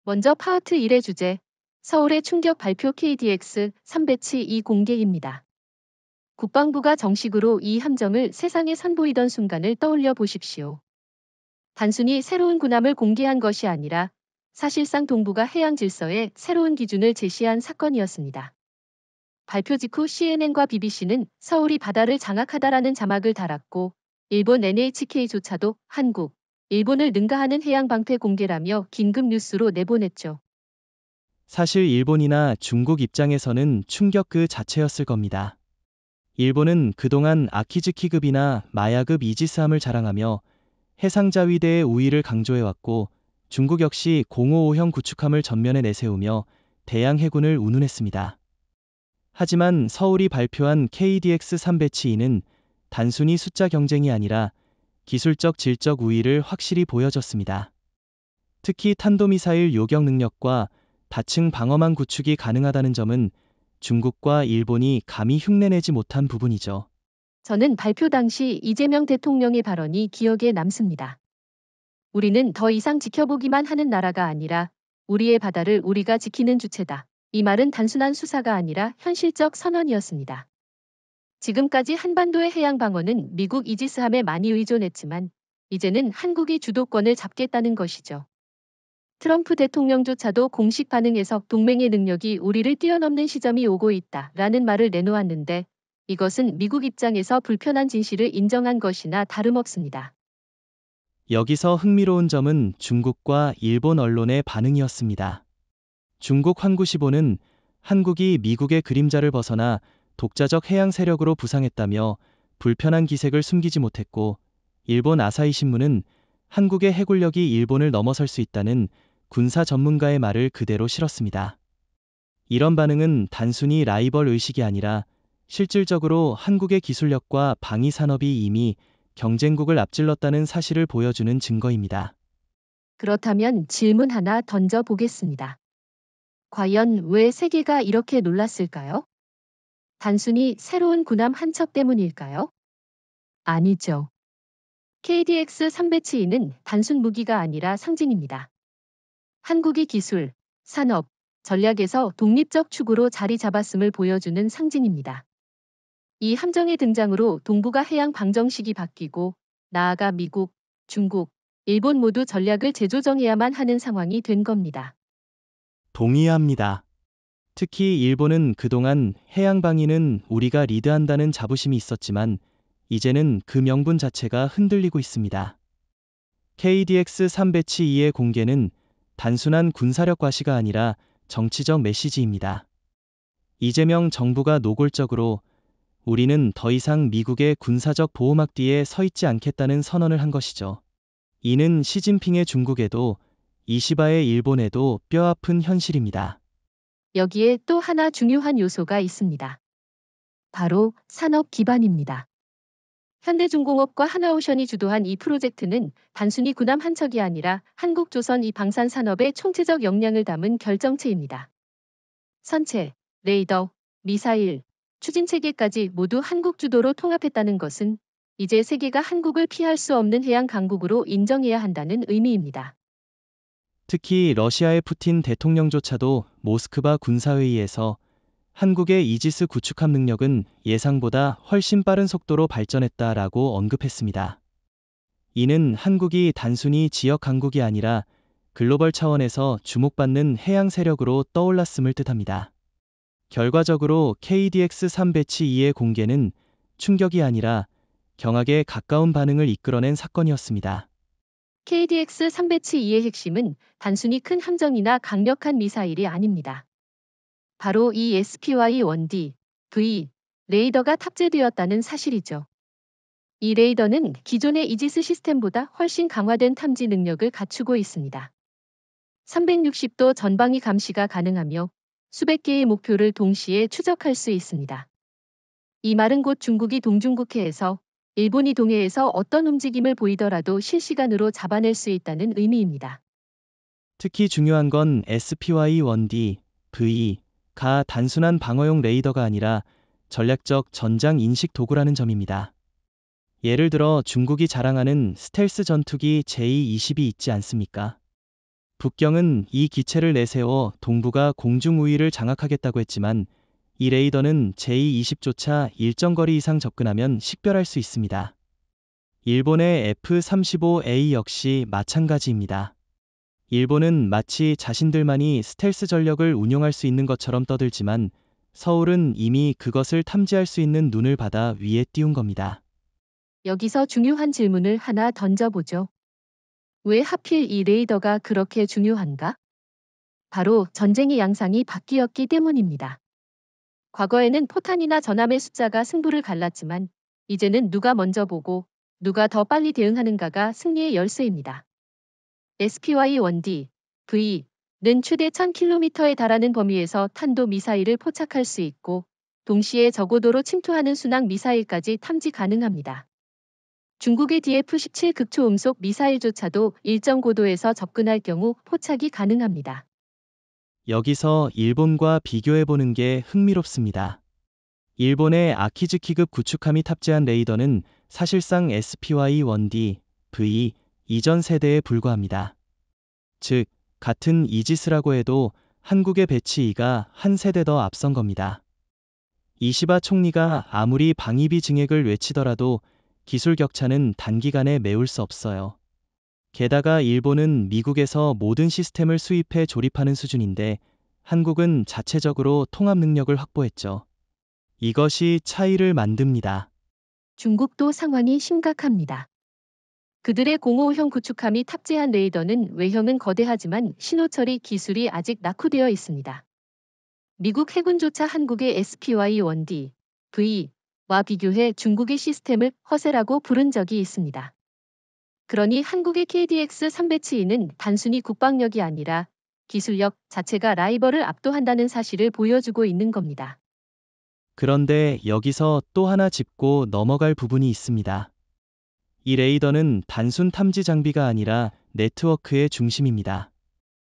먼저 파트 1의 주제, 서울의 충격 발표 KDX-3 배치 2 공개입니다. 국방부가 정식으로 이 함정을 세상에 선보이던 순간을 떠올려 보십시오. 단순히 새로운 군함을 공개한 것이 아니라 사실상 동북아 해양 질서의 새로운 기준을 제시한 사건이었습니다. 발표 직후 CNN과 BBC는 서울이 바다를 장악하다라는 자막을 달았고, 일본 NHK조차도 한국, 일본을 능가하는 해양 방패 공개라며 긴급 뉴스로 내보냈죠. 사실 일본이나 중국 입장에서는 충격 그 자체였을 겁니다. 일본은 그동안 아키즈키급이나 마야급 이지스함을 자랑하며 해상자위대의 우위를 강조해왔고, 중국 역시 055형 구축함을 전면에 내세우며 대양 해군을 운운했습니다. 하지만 서울이 발표한 KDX-3 배치 2는 단순히 숫자 경쟁이 아니라 기술적 질적 우위를 확실히 보여줬습니다. 특히 탄도미사일 요격 능력과 다층 방어망 구축이 가능하다는 점은 중국과 일본이 감히 흉내내지 못한 부분이죠. 저는 발표 당시 이재명 대통령의 발언이 기억에 남습니다. 우리는 더 이상 지켜보기만 하는 나라가 아니라 우리의 바다를 우리가 지키는 주체다. 이 말은 단순한 수사가 아니라 현실적 선언이었습니다. 지금까지 한반도의 해양 방어는 미국 이지스함에 많이 의존했지만 이제는 한국이 주도권을 잡겠다는 것이죠. 트럼프 대통령조차도 공식 반응에서 동맹의 능력이 우리를 뛰어넘는 시점이 오고 있다라는 말을 내놓았는데, 이것은 미국 입장에서 불편한 진실을 인정한 것이나 다름없습니다. 여기서 흥미로운 점은 중국과 일본 언론의 반응이었습니다. 중국 환구시보는 한국이 미국의 그림자를 벗어나 독자적 해양 세력으로 부상했다며 불편한 기색을 숨기지 못했고, 일본 아사히 신문은 한국의 해군력이 일본을 넘어설 수 있다는 군사 전문가의 말을 그대로 실었습니다. 이런 반응은 단순히 라이벌 의식이 아니라 실질적으로 한국의 기술력과 방위 산업이 이미 경쟁국을 앞질렀다는 사실을 보여주는 증거입니다. 그렇다면 질문 하나 던져보겠습니다. 과연 왜 세계가 이렇게 놀랐을까요? 단순히 새로운 군함 한 척 때문일까요? 아니죠. KDX-3 배치 2는 단순 무기가 아니라 상징입니다. 한국이 기술, 산업, 전략에서 독립적 축으로 자리 잡았음을 보여주는 상징입니다. 이 함정의 등장으로 동북아 해양 방정식이 바뀌고, 나아가 미국, 중국, 일본 모두 전략을 재조정해야만 하는 상황이 된 겁니다. 동의합니다. 특히 일본은 그동안 해양 방위는 우리가 리드한다는 자부심이 있었지만, 이제는 그 명분 자체가 흔들리고 있습니다. KDX-3 배치 2의 공개는 단순한 군사력 과시가 아니라 정치적 메시지입니다. 이재명 정부가 노골적으로 우리는 더 이상 미국의 군사적 보호막 뒤에 서 있지 않겠다는 선언을 한 것이죠. 이는 시진핑의 중국에도 이시바의 일본에도 뼈아픈 현실입니다. 여기에 또 하나 중요한 요소가 있습니다. 바로 산업 기반입니다. 현대중공업과 하나오션이 주도한 이 프로젝트는 단순히 군함 한 척이 아니라 한국조선 이 방산 산업의 총체적 역량을 담은 결정체입니다. 선체, 레이더, 미사일, 추진체계까지 모두 한국 주도로 통합했다는 것은 이제 세계가 한국을 피할 수 없는 해양 강국으로 인정해야 한다는 의미입니다. 특히 러시아의 푸틴 대통령조차도 모스크바 군사회의에서 한국의 이지스 구축함 능력은 예상보다 훨씬 빠른 속도로 발전했다라고 언급했습니다. 이는 한국이 단순히 지역 강국이 아니라 글로벌 차원에서 주목받는 해양 세력으로 떠올랐음을 뜻합니다. 결과적으로 KDX-3 배치 2의 공개는 충격이 아니라 경악에 가까운 반응을 이끌어낸 사건이었습니다. KDX-3 배치 2의 핵심은 단순히 큰 함정이나 강력한 미사일이 아닙니다. 바로 이 SPY-1D, V 레이더가 탑재되었다는 사실이죠. 이 레이더는 기존의 이지스 시스템보다 훨씬 강화된 탐지 능력을 갖추고 있습니다. 360도 전방위 감시가 가능하며 수백 개의 목표를 동시에 추적할 수 있습니다. 이 말은 곧 중국이 동중국해에서, 일본이 동해에서 어떤 움직임을 보이더라도 실시간으로 잡아낼 수 있다는 의미입니다. 특히 중요한 건 SPY-1D, V가 단순한 방어용 레이더가 아니라 전략적 전장 인식 도구라는 점입니다. 예를 들어 중국이 자랑하는 스텔스 전투기 J-20이 있지 않습니까? 북경은 이 기체를 내세워 동북아 공중 우위를 장악하겠다고 했지만 이 레이더는 J-20조차 일정 거리 이상 접근하면 식별할 수 있습니다. 일본의 F-35A 역시 마찬가지입니다. 일본은 마치 자신들만이 스텔스 전력을 운용할 수 있는 것처럼 떠들지만 서울은 이미 그것을 탐지할 수 있는 눈을 받아 위에 띄운 겁니다. 여기서 중요한 질문을 하나 던져보죠. 왜 하필 이 레이더가 그렇게 중요한가? 바로 전쟁의 양상이 바뀌었기 때문입니다. 과거에는 포탄이나 전함의 숫자가 승부를 갈랐지만 이제는 누가 먼저 보고 누가 더 빨리 대응하는가가 승리의 열쇠입니다. SPY-1D, V는 최대 1000km에 달하는 범위에서 탄도미사일을 포착할 수 있고 동시에 저고도로 침투하는 순항 미사일까지 탐지 가능합니다. 중국의 DF-17 극초음속 미사일조차도 일정 고도에서 접근할 경우 포착이 가능합니다. 여기서 일본과 비교해보는 게 흥미롭습니다. 일본의 아키즈키급 구축함이 탑재한 레이더는 사실상 SPY-1D, V 이전 세대에 불과합니다. 즉, 같은 이지스라고 해도 한국의 배치 2가 한 세대 더 앞선 겁니다. 이시바 총리가 아무리 방위비 증액을 외치더라도 기술 격차는 단기간에 메울 수 없어요. 게다가 일본은 미국에서 모든 시스템을 수입해 조립하는 수준인데 한국은 자체적으로 통합 능력을 확보했죠. 이것이 차이를 만듭니다. 중국도 상황이 심각합니다. 그들의 05형 구축함이 탑재한 레이더는 외형은 거대하지만 신호 처리 기술이 아직 낙후되어 있습니다. 미국 해군조차 한국의 SPY-1D, V와 비교해 중국의 시스템을 허세라고 부른 적이 있습니다. 그러니 한국의 KDX-300는 단순히 국방력이 아니라 기술력 자체가 라이벌을 압도한다는 사실을 보여주고 있는 겁니다. 그런데 여기서 또 하나 짚고 넘어갈 부분이 있습니다. 이 레이더는 단순 탐지 장비가 아니라 네트워크의 중심입니다.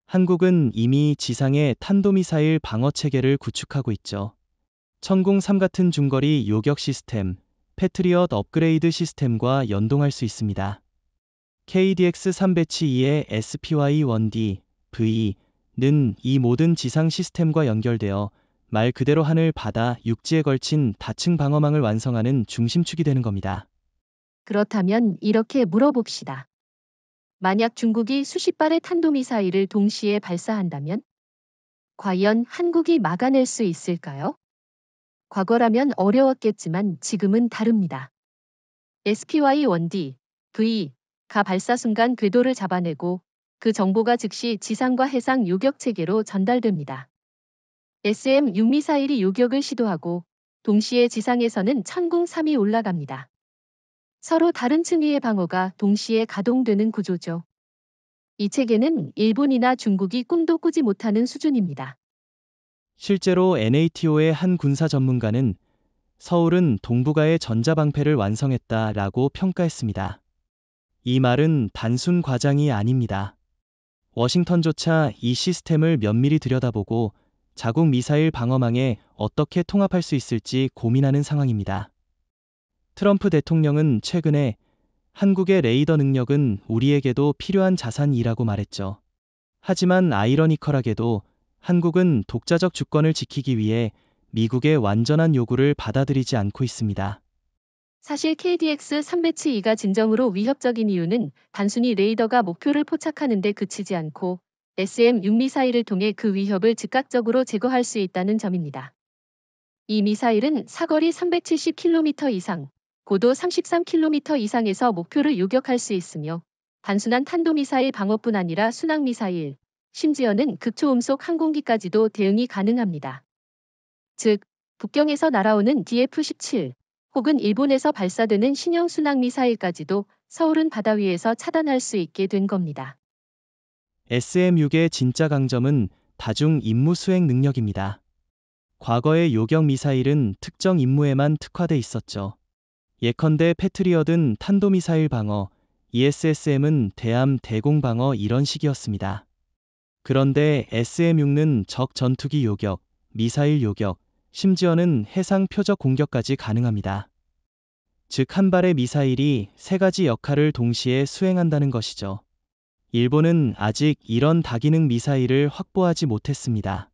한국은 이미 지상에 탄도미사일 방어 체계를 구축하고 있죠. 천궁3 같은 중거리 요격 시스템, 패트리엇 업그레이드 시스템과 연동할 수 있습니다. KDX-300-2의 SPY-1D, V는 이 모든 지상 시스템과 연결되어 말 그대로 하늘, 바다, 육지에 걸친 다층 방어망을 완성하는 중심축이 되는 겁니다. 그렇다면 이렇게 물어봅시다. 만약 중국이 수십 발의 탄도미사일을 동시에 발사한다면 과연 한국이 막아낼 수 있을까요? 과거라면 어려웠겠지만 지금은 다릅니다. SPY-1D, V가 발사 순간 궤도를 잡아내고 그 정보가 즉시 지상과 해상 요격 체계로 전달됩니다. SM-6 미사일이 요격을 시도하고 동시에 지상에서는 천궁3이 올라갑니다. 서로 다른 층위의 방어가 동시에 가동되는 구조죠. 이 체계는 일본이나 중국이 꿈도 꾸지 못하는 수준입니다. 실제로 NATO의 한 군사 전문가는 서울은 동북아의 전자방패를 완성했다라고 평가했습니다. 이 말은 단순 과장이 아닙니다. 워싱턴조차 이 시스템을 면밀히 들여다보고 자국 미사일 방어망에 어떻게 통합할 수 있을지 고민하는 상황입니다. 트럼프 대통령은 최근에 한국의 레이더 능력은 우리에게도 필요한 자산이라고 말했죠. 하지만 아이러니컬하게도 한국은 독자적 주권을 지키기 위해 미국의 완전한 요구를 받아들이지 않고 있습니다. 사실 KDX-300-2가 진정으로 위협적인 이유는 단순히 레이더가 목표를 포착하는 데 그치지 않고 SM-6 미사일을 통해 그 위협을 즉각적으로 제거할 수 있다는 점입니다. 이 미사일은 사거리 370km 이상, 고도 33km 이상에서 목표를 요격할 수 있으며 단순한 탄도미사일 방어뿐 아니라 순항미사일, 심지어는 극초음속 항공기까지도 대응이 가능합니다. 즉, 북경에서 날아오는 DF-17 혹은 일본에서 발사되는 신형 순항미사일까지도 서울은 바다 위에서 차단할 수 있게 된 겁니다. SM-6의 진짜 강점은 다중 임무 수행 능력입니다. 과거의 요격 미사일은 특정 임무에만 특화돼 있었죠. 예컨대 패트리엇은 탄도미사일 방어, ESSM은 대함 대공 방어 이런 식이었습니다. 그런데 SM-6는 적 전투기 요격, 미사일 요격, 심지어는 해상 표적 공격까지 가능합니다. 즉 한 발의 미사일이 세 가지 역할을 동시에 수행한다는 것이죠. 일본은 아직 이런 다기능 미사일을 확보하지 못했습니다.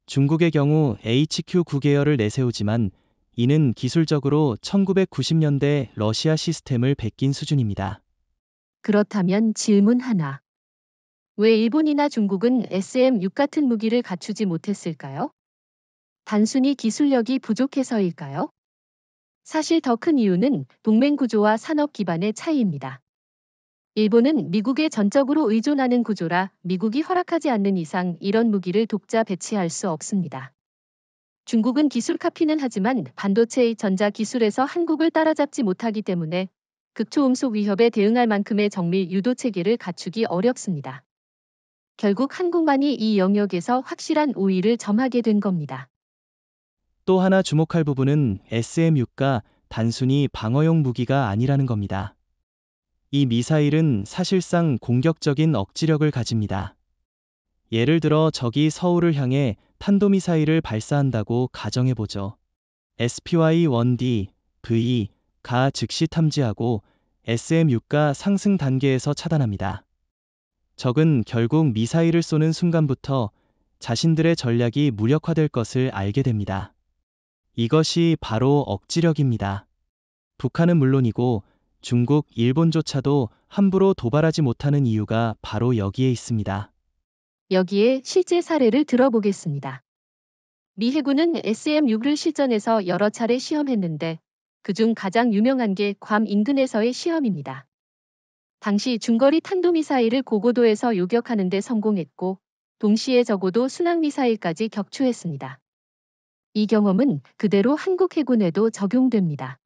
중국의 경우 HQ-9 계열을 내세우지만 이는 기술적으로 1990년대 러시아 시스템을 베낀 수준입니다. 그렇다면 질문 하나. 왜 일본이나 중국은 SM-6 같은 무기를 갖추지 못했을까요? 단순히 기술력이 부족해서일까요? 사실 더 큰 이유는 동맹 구조와 산업 기반의 차이입니다. 일본은 미국에 전적으로 의존하는 구조라 미국이 허락하지 않는 이상 이런 무기를 독자 배치할 수 없습니다. 중국은 기술 카피는 하지만 반도체의 전자 기술에서 한국을 따라잡지 못하기 때문에 극초음속 위협에 대응할 만큼의 정밀 유도 체계를 갖추기 어렵습니다. 결국 한국만이 이 영역에서 확실한 우위를 점하게 된 겁니다. 또 하나 주목할 부분은 SM-6가 단순히 방어용 무기가 아니라는 겁니다. 이 미사일은 사실상 공격적인 억지력을 가집니다. 예를 들어 적이 서울을 향해 탄도미사일을 발사한다고 가정해보죠. SPY-1D, V가 즉시 탐지하고 SM-6가 상승 단계에서 차단합니다. 적은 결국 미사일을 쏘는 순간부터 자신들의 전략이 무력화될 것을 알게 됩니다. 이것이 바로 억지력입니다. 북한은 물론이고 중국, 일본조차도 함부로 도발하지 못하는 이유가 바로 여기에 있습니다. 여기에 실제 사례를 들어보겠습니다. 미 해군은 SM-6을 실전에서 여러 차례 시험했는데 그중 가장 유명한 게 괌 인근에서의 시험입니다. 당시 중거리 탄도미사일을 고고도에서 요격하는 데 성공했고 동시에 적어도 순항미사일까지 격추했습니다. 이 경험은 그대로 한국 해군에도 적용됩니다.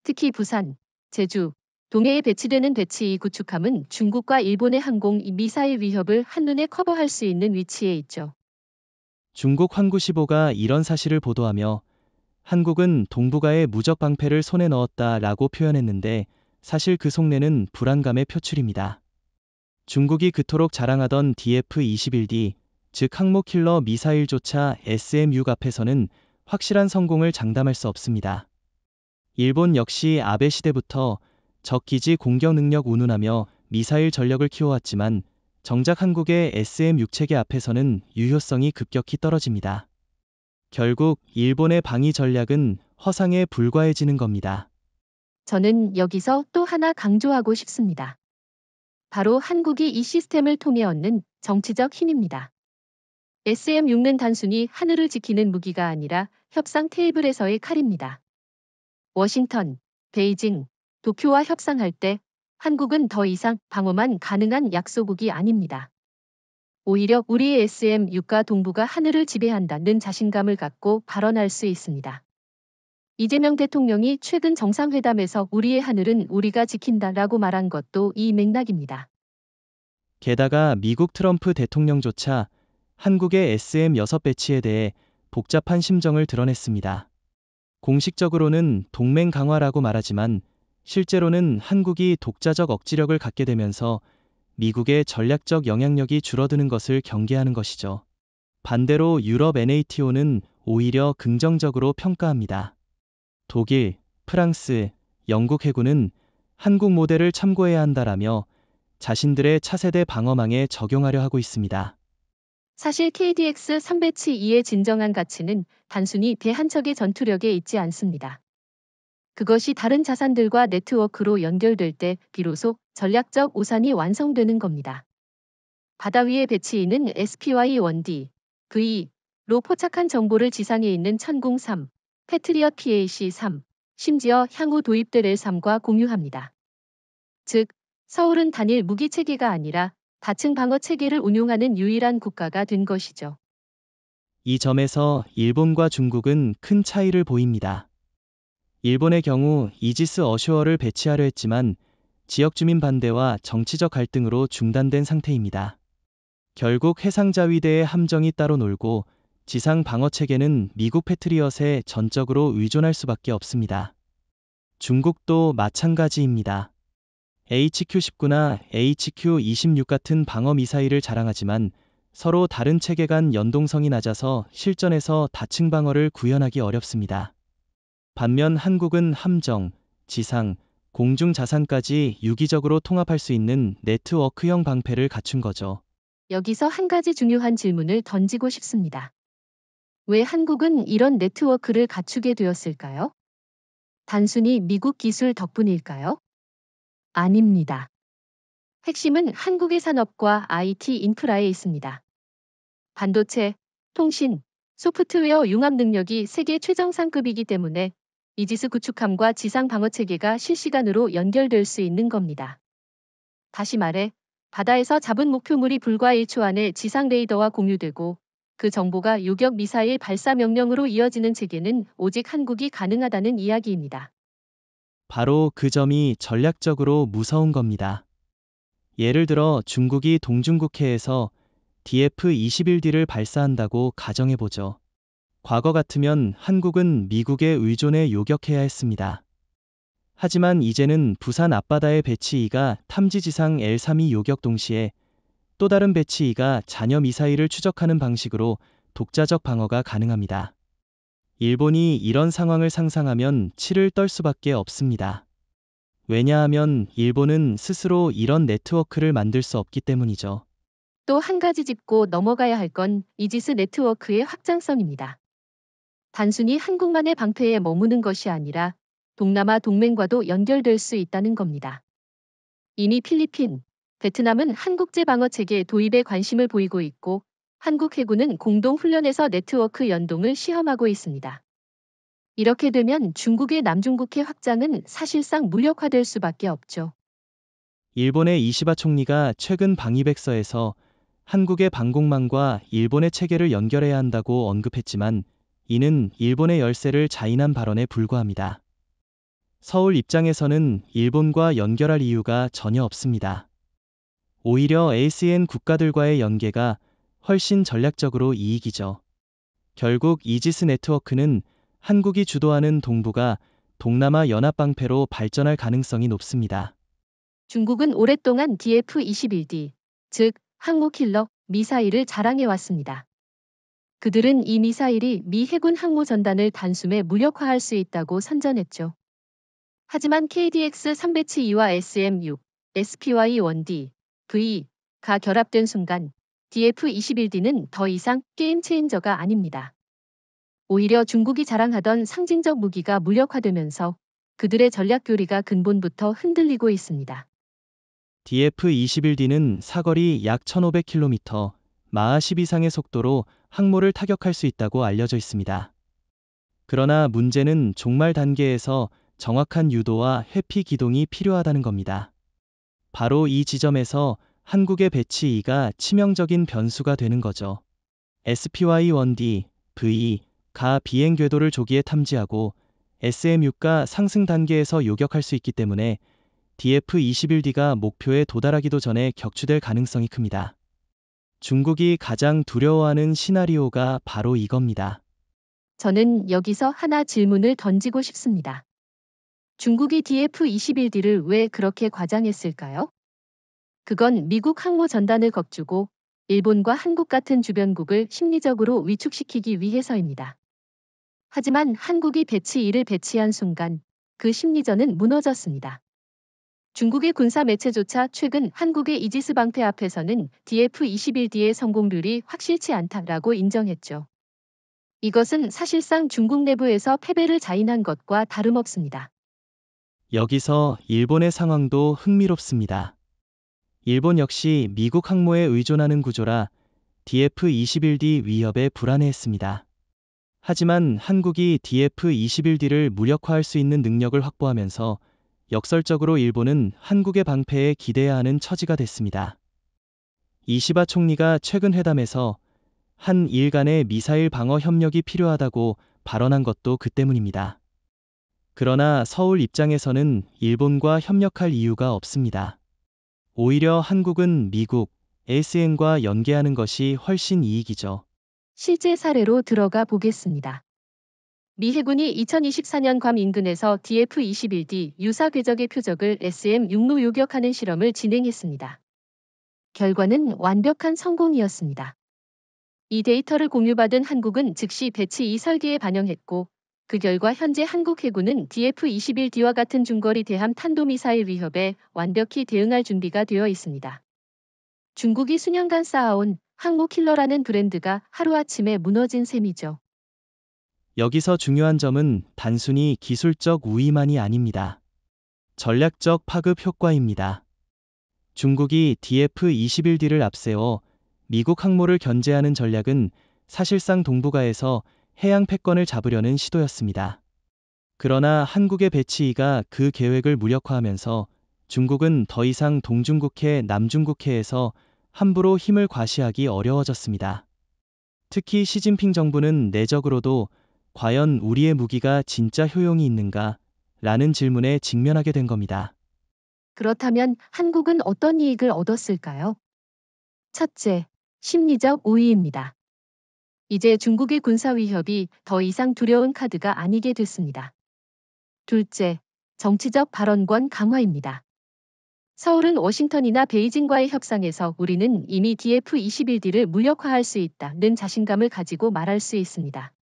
특히 부산, 제주, 동해에 배치되는 배치 2 구축함은 중국과 일본의 항공 미사일 위협을 한눈에 커버할 수 있는 위치에 있죠. 중국 환구15가 이런 사실을 보도하며 한국은 동북아의 무적 방패를 손에 넣었다라고 표현했는데 사실 그 속내는 불안감의 표출입니다. 중국이 그토록 자랑하던 DF-21D, 즉 항모 킬러 미사일조차 SM-6 앞에서는 확실한 성공을 장담할 수 없습니다. 일본 역시 아베 시대부터 적 기지 공격 능력 운운하며 미사일 전력을 키워왔지만 정작 한국의 SM-6 체계 앞에서는 유효성이 급격히 떨어집니다. 결국 일본의 방위 전략은 허상에 불과해지는 겁니다. 저는 여기서 또 하나 강조하고 싶습니다. 바로 한국이 이 시스템을 통해 얻는 정치적 힘입니다. SM-6는 단순히 하늘을 지키는 무기가 아니라 협상 테이블에서의 칼입니다. 워싱턴, 베이징, 도쿄와 협상할 때 한국은 더 이상 방어만 가능한 약소국이 아닙니다. 오히려 우리의 SM-6과 동부가 하늘을 지배한다는 자신감을 갖고 발언할 수 있습니다. 이재명 대통령이 최근 정상회담에서 우리의 하늘은 우리가 지킨다라고 말한 것도 이 맥락입니다. 게다가 미국 트럼프 대통령조차 한국의 SM-6 배치에 대해 복잡한 심정을 드러냈습니다. 공식적으로는 동맹 강화라고 말하지만 실제로는 한국이 독자적 억지력을 갖게 되면서 미국의 전략적 영향력이 줄어드는 것을 경계하는 것이죠. 반대로 유럽 NATO는 오히려 긍정적으로 평가합니다. 독일, 프랑스, 영국 해군은 한국 모델을 참고해야 한다라며 자신들의 차세대 방어망에 적용하려 하고 있습니다. 사실 KDX 3배치 2의 진정한 가치는 단순히 배 한 척의 전투력에 있지 않습니다. 그것이 다른 자산들과 네트워크로 연결될 때 비로소 전략적 우산이 완성되는 겁니다. 바다 위의 배치인은 SPY-1D, V로 포착한 정보를 지상에 있는 천궁 3, 패트리엇 PAC-3, 심지어 향후 도입될 L3과 공유합니다. 즉, 서울은 단일 무기 체계가 아니라 다층 방어 체계를 운용하는 유일한 국가가 된 것이죠. 이 점에서 일본과 중국은 큰 차이를 보입니다. 일본의 경우 이지스 어쇼어를 배치하려 했지만 지역 주민 반대와 정치적 갈등으로 중단된 상태입니다. 결국 해상자위대의 함정이 따로 놀고 지상 방어 체계는 미국 패트리엇에 전적으로 의존할 수밖에 없습니다. 중국도 마찬가지입니다. HQ-19나 HQ-26 같은 방어 미사일을 자랑하지만 서로 다른 체계 간 연동성이 낮아서 실전에서 다층 방어를 구현하기 어렵습니다. 반면 한국은 함정, 지상, 공중 자산까지 유기적으로 통합할 수 있는 네트워크형 방패를 갖춘 거죠. 여기서 한 가지 중요한 질문을 던지고 싶습니다. 왜 한국은 이런 네트워크를 갖추게 되었을까요? 단순히 미국 기술 덕분일까요? 아닙니다. 핵심은 한국의 산업과 IT 인프라에 있습니다. 반도체, 통신, 소프트웨어 융합 능력이 세계 최정상급이기 때문에 이지스 구축함과 지상 방어 체계가 실시간으로 연결될 수 있는 겁니다. 다시 말해, 바다에서 잡은 목표물이 불과 1초 안에 지상 레이더와 공유되고 그 정보가 요격 미사일 발사 명령으로 이어지는 체계는 오직 한국이 가능하다는 이야기입니다. 바로 그 점이 전략적으로 무서운 겁니다. 예를 들어 중국이 동중국해에서 DF-21D를 발사한다고 가정해보죠. 과거 같으면 한국은 미국에 의존해 요격해야 했습니다. 하지만 이제는 부산 앞바다의 배치-2가 탐지지상 L-32 요격 동시에 또 다른 배치-2가 잔여 미사일을 추적하는 방식으로 독자적 방어가 가능합니다. 일본이 이런 상황을 상상하면 치를 떨 수밖에 없습니다. 왜냐하면 일본은 스스로 이런 네트워크를 만들 수 없기 때문이죠. 또 한 가지 짚고 넘어가야 할 건 이지스 네트워크의 확장성입니다. 단순히 한국만의 방패에 머무는 것이 아니라 동남아 동맹과도 연결될 수 있다는 겁니다. 이미 필리핀, 베트남은 한국제 방어 체계 도입에 관심을 보이고 있고 한국 해군은 공동 훈련에서 네트워크 연동을 시험하고 있습니다. 이렇게 되면 중국의 남중국해 확장은 사실상 무력화될 수밖에 없죠. 일본의 이시바 총리가 최근 방위백서에서 한국의 방공망과 일본의 체계를 연결해야 한다고 언급했지만 이는 일본의 열세를 자인한 발언에 불과합니다. 서울 입장에서는 일본과 연결할 이유가 전혀 없습니다. 오히려 ASEAN 국가들과의 연계가 훨씬 전략적으로 이익이죠. 결국 이지스 네트워크는 한국이 주도하는 동북아, 동남아 연합방패로 발전할 가능성이 높습니다. 중국은 오랫동안 DF-21D, 즉 항모킬러 미사일을 자랑해왔습니다. 그들은 이 미사일이 미 해군 항모 전단을 단숨에 무력화할 수 있다고 선전했죠. 하지만 KDX-302와 SM-6, SPY-1D, V가 결합된 순간 DF-21D는 더 이상 게임 체인저가 아닙니다. 오히려 중국이 자랑하던 상징적 무기가 무력화되면서 그들의 전략 교리가 근본부터 흔들리고 있습니다. DF-21D는 사거리 약 1500km, 마하 10 이상의 속도로 항모를 타격할 수 있다고 알려져 있습니다. 그러나 문제는 종말 단계에서 정확한 유도와 회피 기동이 필요하다는 겁니다. 바로 이 지점에서 한국의 배치-2가 치명적인 변수가 되는 거죠. SPY-1D, V가 비행 궤도를 조기에 탐지하고 SM-6가 상승 단계에서 요격할 수 있기 때문에 DF-21D가 목표에 도달하기도 전에 격추될 가능성이 큽니다. 중국이 가장 두려워하는 시나리오가 바로 이겁니다. 저는 여기서 하나 질문을 던지고 싶습니다. 중국이 DF-21D를 왜 그렇게 과장했을까요? 그건 미국 항모 전단을 겁주고 일본과 한국 같은 주변국을 심리적으로 위축시키기 위해서입니다. 하지만 한국이 배치-2를 배치한 순간 그 심리전은 무너졌습니다. 중국의 군사 매체조차 최근 한국의 이지스 방패 앞에서는 DF-21D의 성공률이 확실치 않다라고 인정했죠. 이것은 사실상 중국 내부에서 패배를 자인한 것과 다름없습니다. 여기서 일본의 상황도 흥미롭습니다. 일본 역시 미국 항모에 의존하는 구조라 DF-21D 위협에 불안해했습니다. 하지만 한국이 DF-21D를 무력화할 수 있는 능력을 확보하면서 역설적으로 일본은 한국의 방패에 기대야 하는 처지가 됐습니다. 이시바 총리가 최근 회담에서 한일 간의 미사일 방어 협력이 필요하다고 발언한 것도 그 때문입니다. 그러나 서울 입장에서는 일본과 협력할 이유가 없습니다. 오히려 한국은 미국, ASEAN과 연계하는 것이 훨씬 이익이죠. 실제 사례로 들어가 보겠습니다. 미 해군이 2024년 괌 인근에서 DF-21D 유사 궤적의 표적을 SM-6로 요격하는 실험을 진행했습니다. 결과는 완벽한 성공이었습니다. 이 데이터를 공유받은 한국은 즉시 배치 2 설계에 반영했고 그 결과 현재 한국 해군은 DF-21D와 같은 중거리 대함 탄도미사일 위협에 완벽히 대응할 준비가 되어 있습니다. 중국이 수년간 쌓아온 항모킬러라는 브랜드가 하루아침에 무너진 셈이죠. 여기서 중요한 점은 단순히 기술적 우위만이 아닙니다. 전략적 파급 효과입니다. 중국이 DF-21D를 앞세워 미국 항모를 견제하는 전략은 사실상 동북아에서 해양 패권을 잡으려는 시도였습니다. 그러나 한국의 배치2가 그 계획을 무력화하면서 중국은 더 이상 동중국해, 남중국해에서 함부로 힘을 과시하기 어려워졌습니다. 특히 시진핑 정부는 내적으로도 과연 우리의 무기가 진짜 효용이 있는가? 라는 질문에 직면하게 된 겁니다. 그렇다면 한국은 어떤 이익을 얻었을까요? 첫째, 심리적 우위입니다. 이제 중국의 군사 위협이 더 이상 두려운 카드가 아니게 됐습니다. 둘째, 정치적 발언권 강화입니다. 서울은 워싱턴이나 베이징과의 협상에서 우리는 이미 DF-21D를 무력화할 수 있다는 자신감을 가지고 말할 수 있습니다.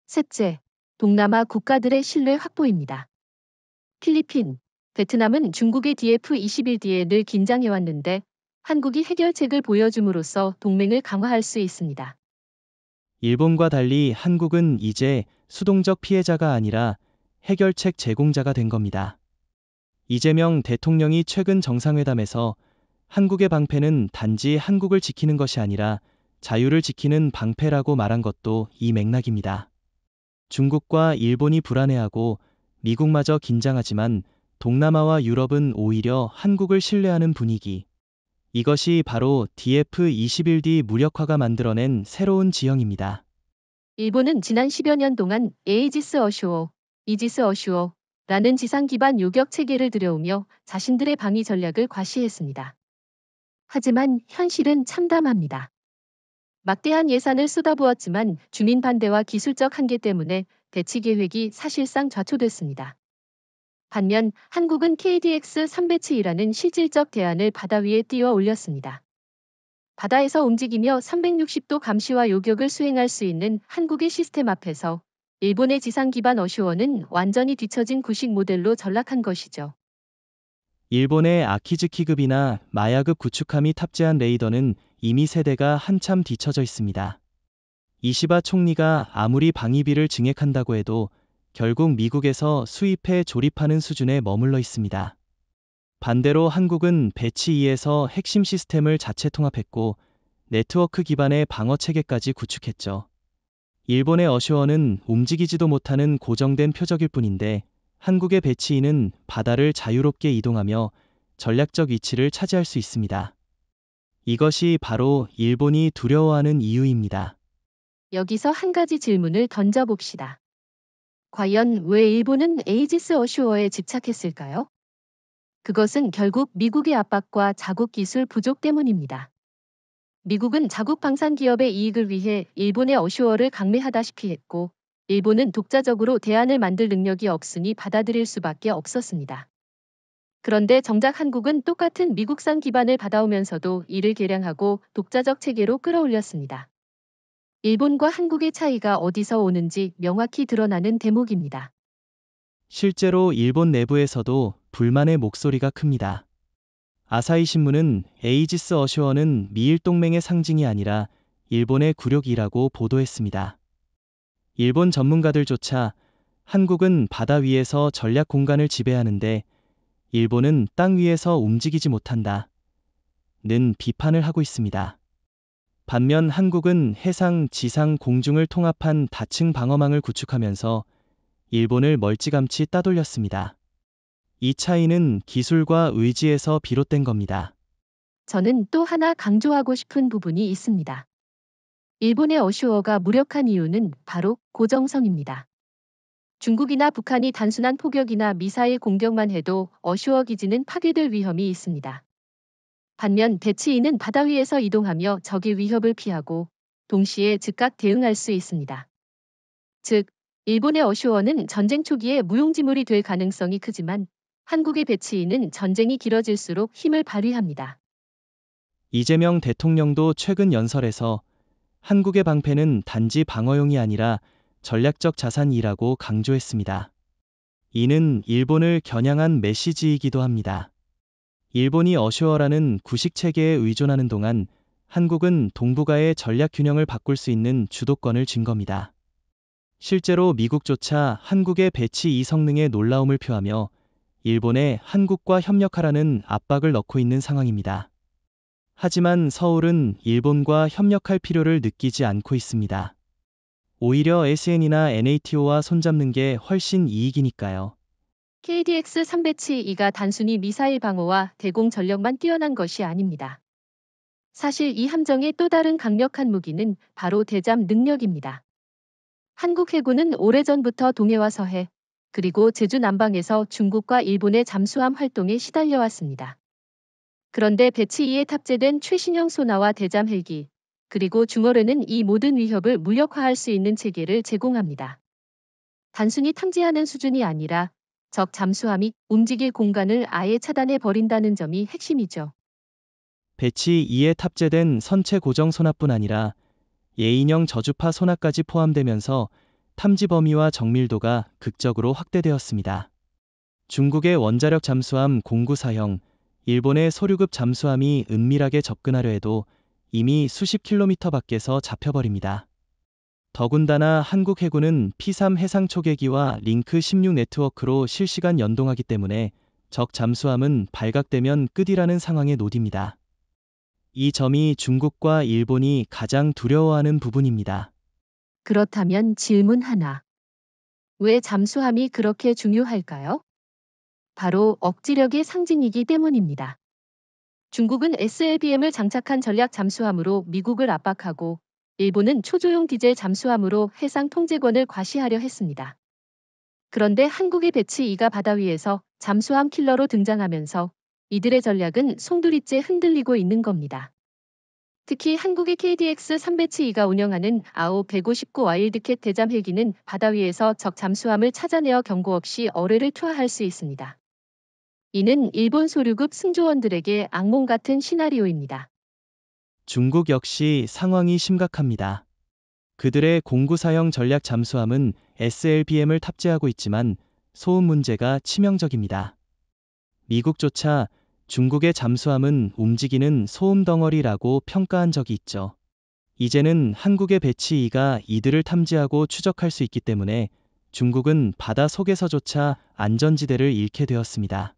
셋째, 동남아 국가들의 신뢰 확보입니다. 필리핀, 베트남은 중국의 DF-21D에 늘 긴장해왔는데 한국이 해결책을 보여줌으로써 동맹을 강화할 수 있습니다. 일본과 달리 한국은 이제 수동적 피해자가 아니라 해결책 제공자가 된 겁니다. 이재명 대통령이 최근 정상회담에서 한국의 방패는 단지 한국을 지키는 것이 아니라 자유를 지키는 방패라고 말한 것도 이 맥락입니다. 중국과 일본이 불안해하고 미국마저 긴장하지만 동남아와 유럽은 오히려 한국을 신뢰하는 분위기. 이것이 바로 DF-21D 무력화가 만들어낸 새로운 지형입니다. 일본은 지난 10여 년 동안 에이지스 어슈어, 이지스 어슈어 라는 지상 기반 요격 체계를 들여오며 자신들의 방위 전략을 과시했습니다. 하지만 현실은 참담합니다. 막대한 예산을 쏟아부었지만 주민 반대와 기술적 한계 때문에 배치 계획이 사실상 좌초됐습니다. 반면 한국은 KDX 3배치2라는 실질적 대안을 바다 위에 띄워 올렸습니다. 바다에서 움직이며 360도 감시와 요격을 수행할 수 있는 한국의 시스템 앞에서 일본의 지상 기반 어슈어는 완전히 뒤처진 구식 모델로 전락한 것이죠. 일본의 아키즈키급이나 마야급 구축함이 탑재한 레이더는 이미 세대가 한참 뒤처져 있습니다. 이시바 총리가 아무리 방위비를 증액한다고 해도 결국 미국에서 수입해 조립하는 수준에 머물러 있습니다. 반대로 한국은 배치2에서 핵심 시스템을 자체 통합했고 네트워크 기반의 방어 체계까지 구축했죠. 일본의 어슈어는 움직이지도 못하는 고정된 표적일 뿐인데 한국의 배치2는 바다를 자유롭게 이동하며 전략적 위치를 차지할 수 있습니다. 이것이 바로 일본이 두려워하는 이유입니다. 여기서 한 가지 질문을 던져봅시다. 과연 왜 일본은 에이지스 어슈어에 집착했을까요? 그것은 결국 미국의 압박과 자국 기술 부족 때문입니다. 미국은 자국 방산 기업의 이익을 위해 일본의 어슈어를 강매하다시피 했고, 일본은 독자적으로 대안을 만들 능력이 없으니 받아들일 수밖에 없었습니다. 그런데 정작 한국은 똑같은 미국산 기반을 받아오면서도 이를 개량하고 독자적 체계로 끌어올렸습니다. 일본과 한국의 차이가 어디서 오는지 명확히 드러나는 대목입니다. 실제로 일본 내부에서도 불만의 목소리가 큽니다. 아사히 신문은 에이지스 어슈어는 미일 동맹의 상징이 아니라 일본의 굴욕이라고 보도했습니다. 일본 전문가들조차 한국은 바다 위에서 전략 공간을 지배하는데 일본은 땅 위에서 움직이지 못한다. 는 비판을 하고 있습니다. 반면 한국은 해상, 지상, 공중을 통합한 다층 방어망을 구축하면서 일본을 멀찌감치 따돌렸습니다. 이 차이는 기술과 의지에서 비롯된 겁니다. 저는 또 하나 강조하고 싶은 부분이 있습니다. 일본의 어슈어가 무력한 이유는 바로 고정성입니다. 중국이나 북한이 단순한 포격이나 미사일 공격만 해도 어슈어 기지는 파괴될 위험이 있습니다. 반면 배치2는 바다 위에서 이동하며 적의 위협을 피하고 동시에 즉각 대응할 수 있습니다. 즉, 일본의 어슈어는 전쟁 초기에 무용지물이 될 가능성이 크지만 한국의 배치2는 전쟁이 길어질수록 힘을 발휘합니다. 이재명 대통령도 최근 연설에서 한국의 방패는 단지 방어용이 아니라 전략적 자산이라고 강조했습니다. 이는 일본을 겨냥한 메시지이기도 합니다. 일본이 어쇼어라는 구식 체계에 의존하는 동안 한국은 동북아의 전략 균형을 바꿀 수 있는 주도권을 쥔 겁니다. 실제로 미국조차 한국의 배치 이 성능에 놀라움을 표하며 일본에 한국과 협력하라는 압박을 넣고 있는 상황입니다. 하지만 서울은 일본과 협력할 필요를 느끼지 않고 있습니다. 오히려 SN이나 NATO와 손잡는 게 훨씬 이익이니까요. KDX 302가 단순히 미사일 방어와 대공 전력만 뛰어난 것이 아닙니다. 사실 이 함정의 또 다른 강력한 무기는 바로 대잠 능력입니다. 한국 해군은 오래전부터 동해와 서해, 그리고 제주 남방에서 중국과 일본의 잠수함 활동에 시달려 왔습니다. 그런데 배치 2에 탑재된 최신형 소나와 대잠 헬기, 그리고 중어뢰는 이 모든 위협을 무력화할 수 있는 체계를 제공합니다. 단순히 탐지하는 수준이 아니라 적 잠수함이 움직일 공간을 아예 차단해 버린다는 점이 핵심이죠. 배치 2에 탑재된 선체 고정 소나뿐 아니라 예인형 저주파 소나까지 포함되면서 탐지 범위와 정밀도가 극적으로 확대되었습니다. 중국의 원자력 잠수함 094형, 일본의 소류급 잠수함이 은밀하게 접근하려 해도 이미 수십 킬로미터 밖에서 잡혀버립니다. 더군다나 한국 해군은 P3 해상 초계기와 링크 16 네트워크로 실시간 연동하기 때문에 적 잠수함은 발각되면 끝이라는 상황에 놓입니다. 이 점이 중국과 일본이 가장 두려워하는 부분입니다. 그렇다면 질문 하나. 왜 잠수함이 그렇게 중요할까요? 바로 억지력의 상징이기 때문입니다. 중국은 SLBM을 장착한 전략 잠수함으로 미국을 압박하고 일본은 초조용 디젤 잠수함으로 해상 통제권을 과시하려 했습니다. 그런데 한국의 배치 2가 바다 위에서 잠수함 킬러로 등장하면서 이들의 전략은 송두리째 흔들리고 있는 겁니다. 특히 한국의 KDX 302가 운영하는 아오 159 와일드캣 대잠 헬기는 바다 위에서 적 잠수함을 찾아내어 경고 없이 어뢰를 투하할 수 있습니다. 이는 일본 소류급 승조원들에게 악몽 같은 시나리오입니다. 중국 역시 상황이 심각합니다. 그들의 094형 전략 잠수함은 SLBM을 탑재하고 있지만 소음 문제가 치명적입니다. 미국조차 중국의 잠수함은 움직이는 소음 덩어리라고 평가한 적이 있죠. 이제는 한국의 배치 2가 이들을 탐지하고 추적할 수 있기 때문에 중국은 바다 속에서조차 안전지대를 잃게 되었습니다.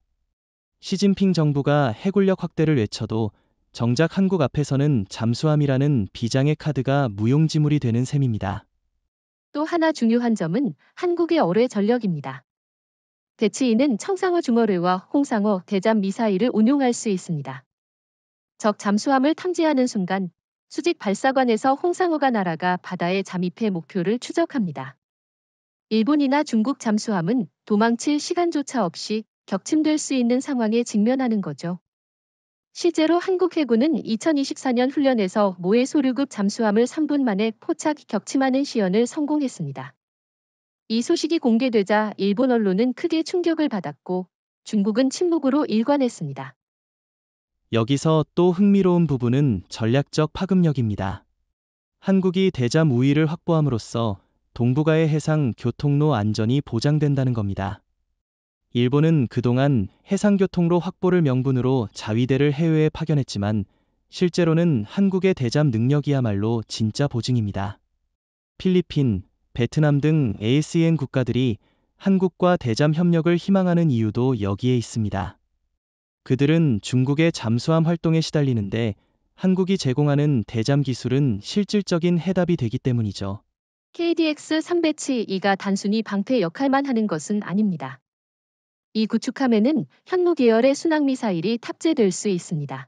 시진핑 정부가 해군력 확대를 외쳐도 정작 한국 앞에서는 잠수함이라는 비장의 카드가 무용지물이 되는 셈입니다. 또 하나 중요한 점은 한국의 어뢰 전력입니다. 배치 2는 청상어 중어뢰와 홍상어 대잠 미사일을 운용할 수 있습니다. 적 잠수함을 탐지하는 순간 수직 발사관에서 홍상어가 날아가 바다에 잠입해 목표를 추적합니다. 일본이나 중국 잠수함은 도망칠 시간조차 없이 격침될 수 있는 상황에 직면하는 거죠. 실제로 한국 해군은 2024년 훈련에서 모해 소류급 잠수함을 3분 만에 포착 격침하는 시연을 성공했습니다. 이 소식이 공개되자 일본 언론은 크게 충격을 받았고 중국은 침묵으로 일관했습니다. 여기서 또 흥미로운 부분은 전략적 파급력입니다. 한국이 대잠 우위를 확보함으로써 동북아의 해상 교통로 안전이 보장된다는 겁니다. 일본은 그동안 해상교통로 확보를 명분으로 자위대를 해외에 파견했지만 실제로는 한국의 대잠 능력이야말로 진짜 보증입니다. 필리핀, 베트남 등 ASEAN 국가들이 한국과 대잠 협력을 희망하는 이유도 여기에 있습니다. 그들은 중국의 잠수함 활동에 시달리는데 한국이 제공하는 대잠 기술은 실질적인 해답이 되기 때문이죠. KDX 302가 단순히 방패 역할만 하는 것은 아닙니다. 이 구축함에는 현무 계열의 순항미사일이 탑재될 수 있습니다.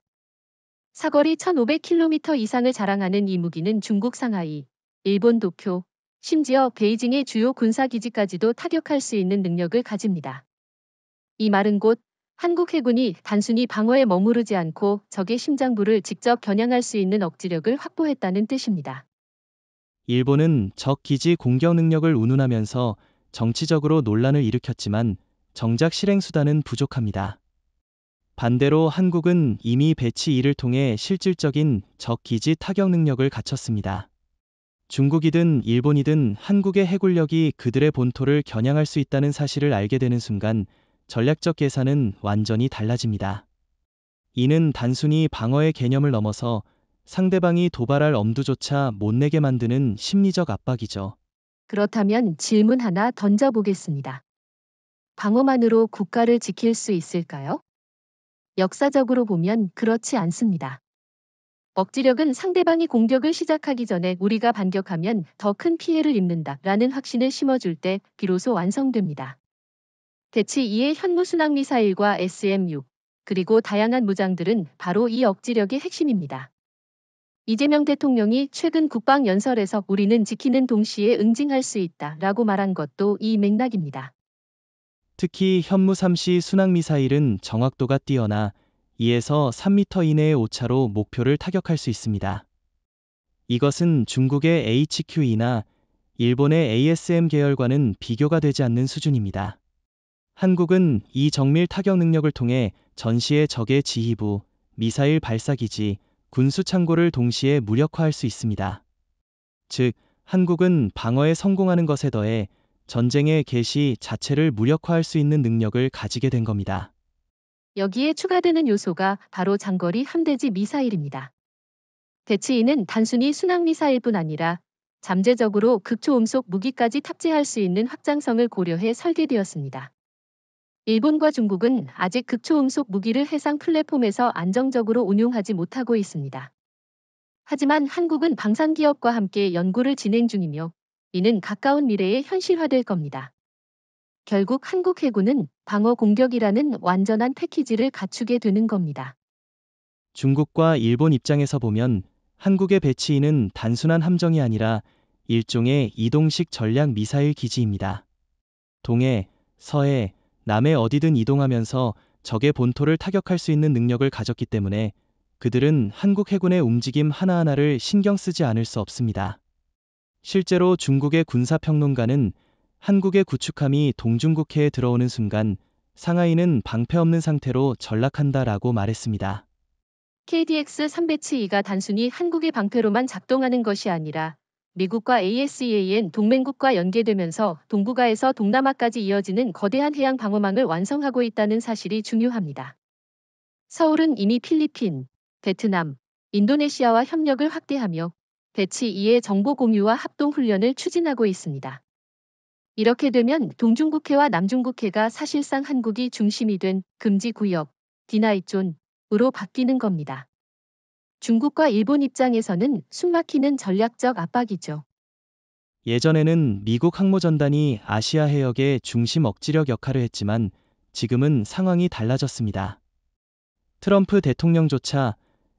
사거리 1500km 이상을 자랑하는 이 무기는 중국 상하이, 일본 도쿄, 심지어 베이징의 주요 군사기지까지도 타격할 수 있는 능력을 가집니다. 이 말은 곧 한국 해군이 단순히 방어에 머무르지 않고 적의 심장부를 직접 겨냥할 수 있는 억지력을 확보했다는 뜻입니다. 일본은 적 기지 공격 능력을 운운하면서 정치적으로 논란을 일으켰지만 정작 실행 수단은 부족합니다. 반대로 한국은 이미 배치 2를 통해 실질적인 적 기지 타격 능력을 갖췄습니다. 중국이든 일본이든 한국의 해군력이 그들의 본토를 겨냥할 수 있다는 사실을 알게 되는 순간 전략적 계산은 완전히 달라집니다. 이는 단순히 방어의 개념을 넘어서 상대방이 도발할 엄두조차 못 내게 만드는 심리적 압박이죠. 그렇다면 질문 하나 던져보겠습니다. 방어만으로 국가를 지킬 수 있을까요? 역사적으로 보면 그렇지 않습니다. 억지력은 상대방이 공격을 시작하기 전에 우리가 반격하면 더 큰 피해를 입는다라는 확신을 심어줄 때 비로소 완성됩니다. 대치 2의 현무순항미사일과 SM-6, 그리고 다양한 무장들은 바로 이 억지력의 핵심입니다. 이재명 대통령이 최근 국방연설에서 우리는 지키는 동시에 응징할 수 있다라고 말한 것도 이 맥락입니다. 특히 현무 3시 순항미사일은 정확도가 뛰어나 2에서 3m 이내의 오차로 목표를 타격할 수 있습니다. 이것은 중국의 HQE나 일본의 ASM 계열과는 비교가 되지 않는 수준입니다. 한국은 이 정밀 타격 능력을 통해 전시의 적의 지휘부, 미사일 발사기지, 군수 창고를 동시에 무력화할 수 있습니다. 즉, 한국은 방어에 성공하는 것에 더해 전쟁의 개시 자체를 무력화할 수 있는 능력을 가지게 된 겁니다. 여기에 추가되는 요소가 바로 장거리 함대지 미사일입니다. 대치2는 단순히 순항미사일뿐 아니라 잠재적으로 극초음속 무기까지 탑재할 수 있는 확장성을 고려해 설계되었습니다. 일본과 중국은 아직 극초음속 무기를 해상 플랫폼에서 안정적으로 운용하지 못하고 있습니다. 하지만 한국은 방산기업과 함께 연구를 진행 중이며 이는 가까운 미래에 현실화될 겁니다. 결국 한국 해군은 방어 공격이라는 완전한 패키지를 갖추게 되는 겁니다. 중국과 일본 입장에서 보면 한국의 배치인은 단순한 함정이 아니라 일종의 이동식 전략 미사일 기지입니다. 동해, 서해, 남해 어디든 이동하면서 적의 본토를 타격할 수 있는 능력을 가졌기 때문에 그들은 한국 해군의 움직임 하나하나를 신경 쓰지 않을 수 없습니다. 실제로 중국의 군사평론가는 한국의 구축함이 동중국해에 들어오는 순간 상하이는 방패 없는 상태로 전락한다라고 말했습니다. KDX 3배치2가 단순히 한국의 방패로만 작동하는 것이 아니라 미국과 ASEAN 동맹국과 연계되면서 동북아에서 동남아까지 이어지는 거대한 해양 방어망을 완성하고 있다는 사실이 중요합니다. 서울은 이미 필리핀, 베트남, 인도네시아와 협력을 확대하며 배치2의 정보 공유와 합동 훈련을 추진하고 있습니다. 이렇게 되면 동중국해와 남중국해가 사실상 한국이 중심이 된 금지구역, 디나이존으로 바뀌는 겁니다. 중국과 일본 입장에서는 숨막히는 전략적 압박이죠. 예전에는 미국 항모전단이 아시아 해역의 중심 억지력 역할을 했지만 지금은 상황이 달라졌습니다. 트럼프 대통령조차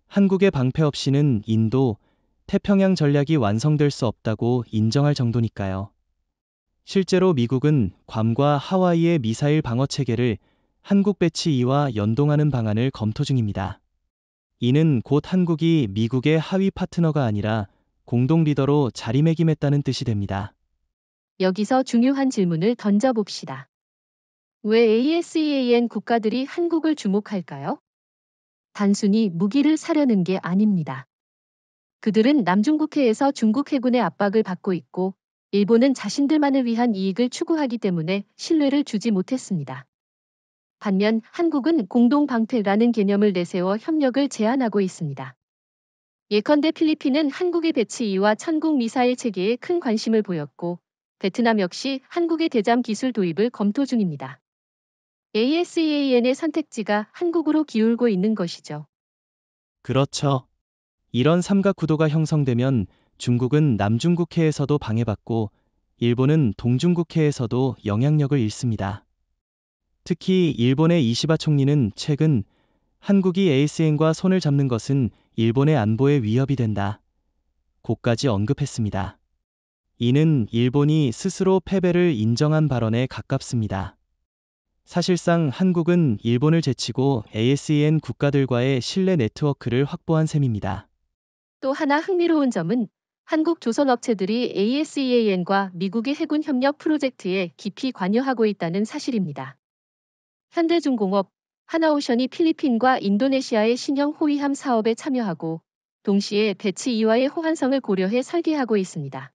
한국의 방패 없이는 인도, 태평양 전략이 완성될 수 없다고 인정할 정도니까요. 실제로 미국은 괌과 하와이의 미사일 방어 체계를 한국 배치 2와 연동하는 방안을 검토 중입니다. 이는 곧 한국이 미국의 하위 파트너가 아니라 공동 리더로 자리매김했다는 뜻이 됩니다. 여기서 중요한 질문을 던져봅시다. 왜 ASEAN 국가들이 한국을 주목할까요? 단순히 무기를 사려는 게 아닙니다. 그들은 남중국해에서 중국 해군의 압박을 받고 있고 일본은 자신들만을 위한 이익을 추구하기 때문에 신뢰를 주지 못했습니다. 반면 한국은 공동방패라는 개념을 내세워 협력을 제안하고 있습니다. 예컨대 필리핀은 한국의 배치2와 천국 미사일 체계에 큰 관심을 보였고 베트남 역시 한국의 대잠 기술 도입을 검토 중입니다. ASEAN의 선택지가 한국으로 기울고 있는 것이죠. 그렇죠. 이런 삼각구도가 형성되면 중국은 남중국해에서도 방해받고 일본은 동중국해에서도 영향력을 잃습니다. 특히 일본의 이시바 총리는 최근 한국이 ASEAN과 손을 잡는 것은 일본의 안보에 위협이 된다. 고까지 언급했습니다. 이는 일본이 스스로 패배를 인정한 발언에 가깝습니다. 사실상 한국은 일본을 제치고 ASEAN 국가들과의 신뢰 네트워크를 확보한 셈입니다. 또 하나 흥미로운 점은 한국 조선 업체들이 ASEAN과 미국의 해군 협력 프로젝트에 깊이 관여하고 있다는 사실입니다. 현대중공업, 하나오션이 필리핀과 인도네시아의 신형 호위함 사업에 참여하고 동시에 배치 2와의 호환성을 고려해 설계하고 있습니다.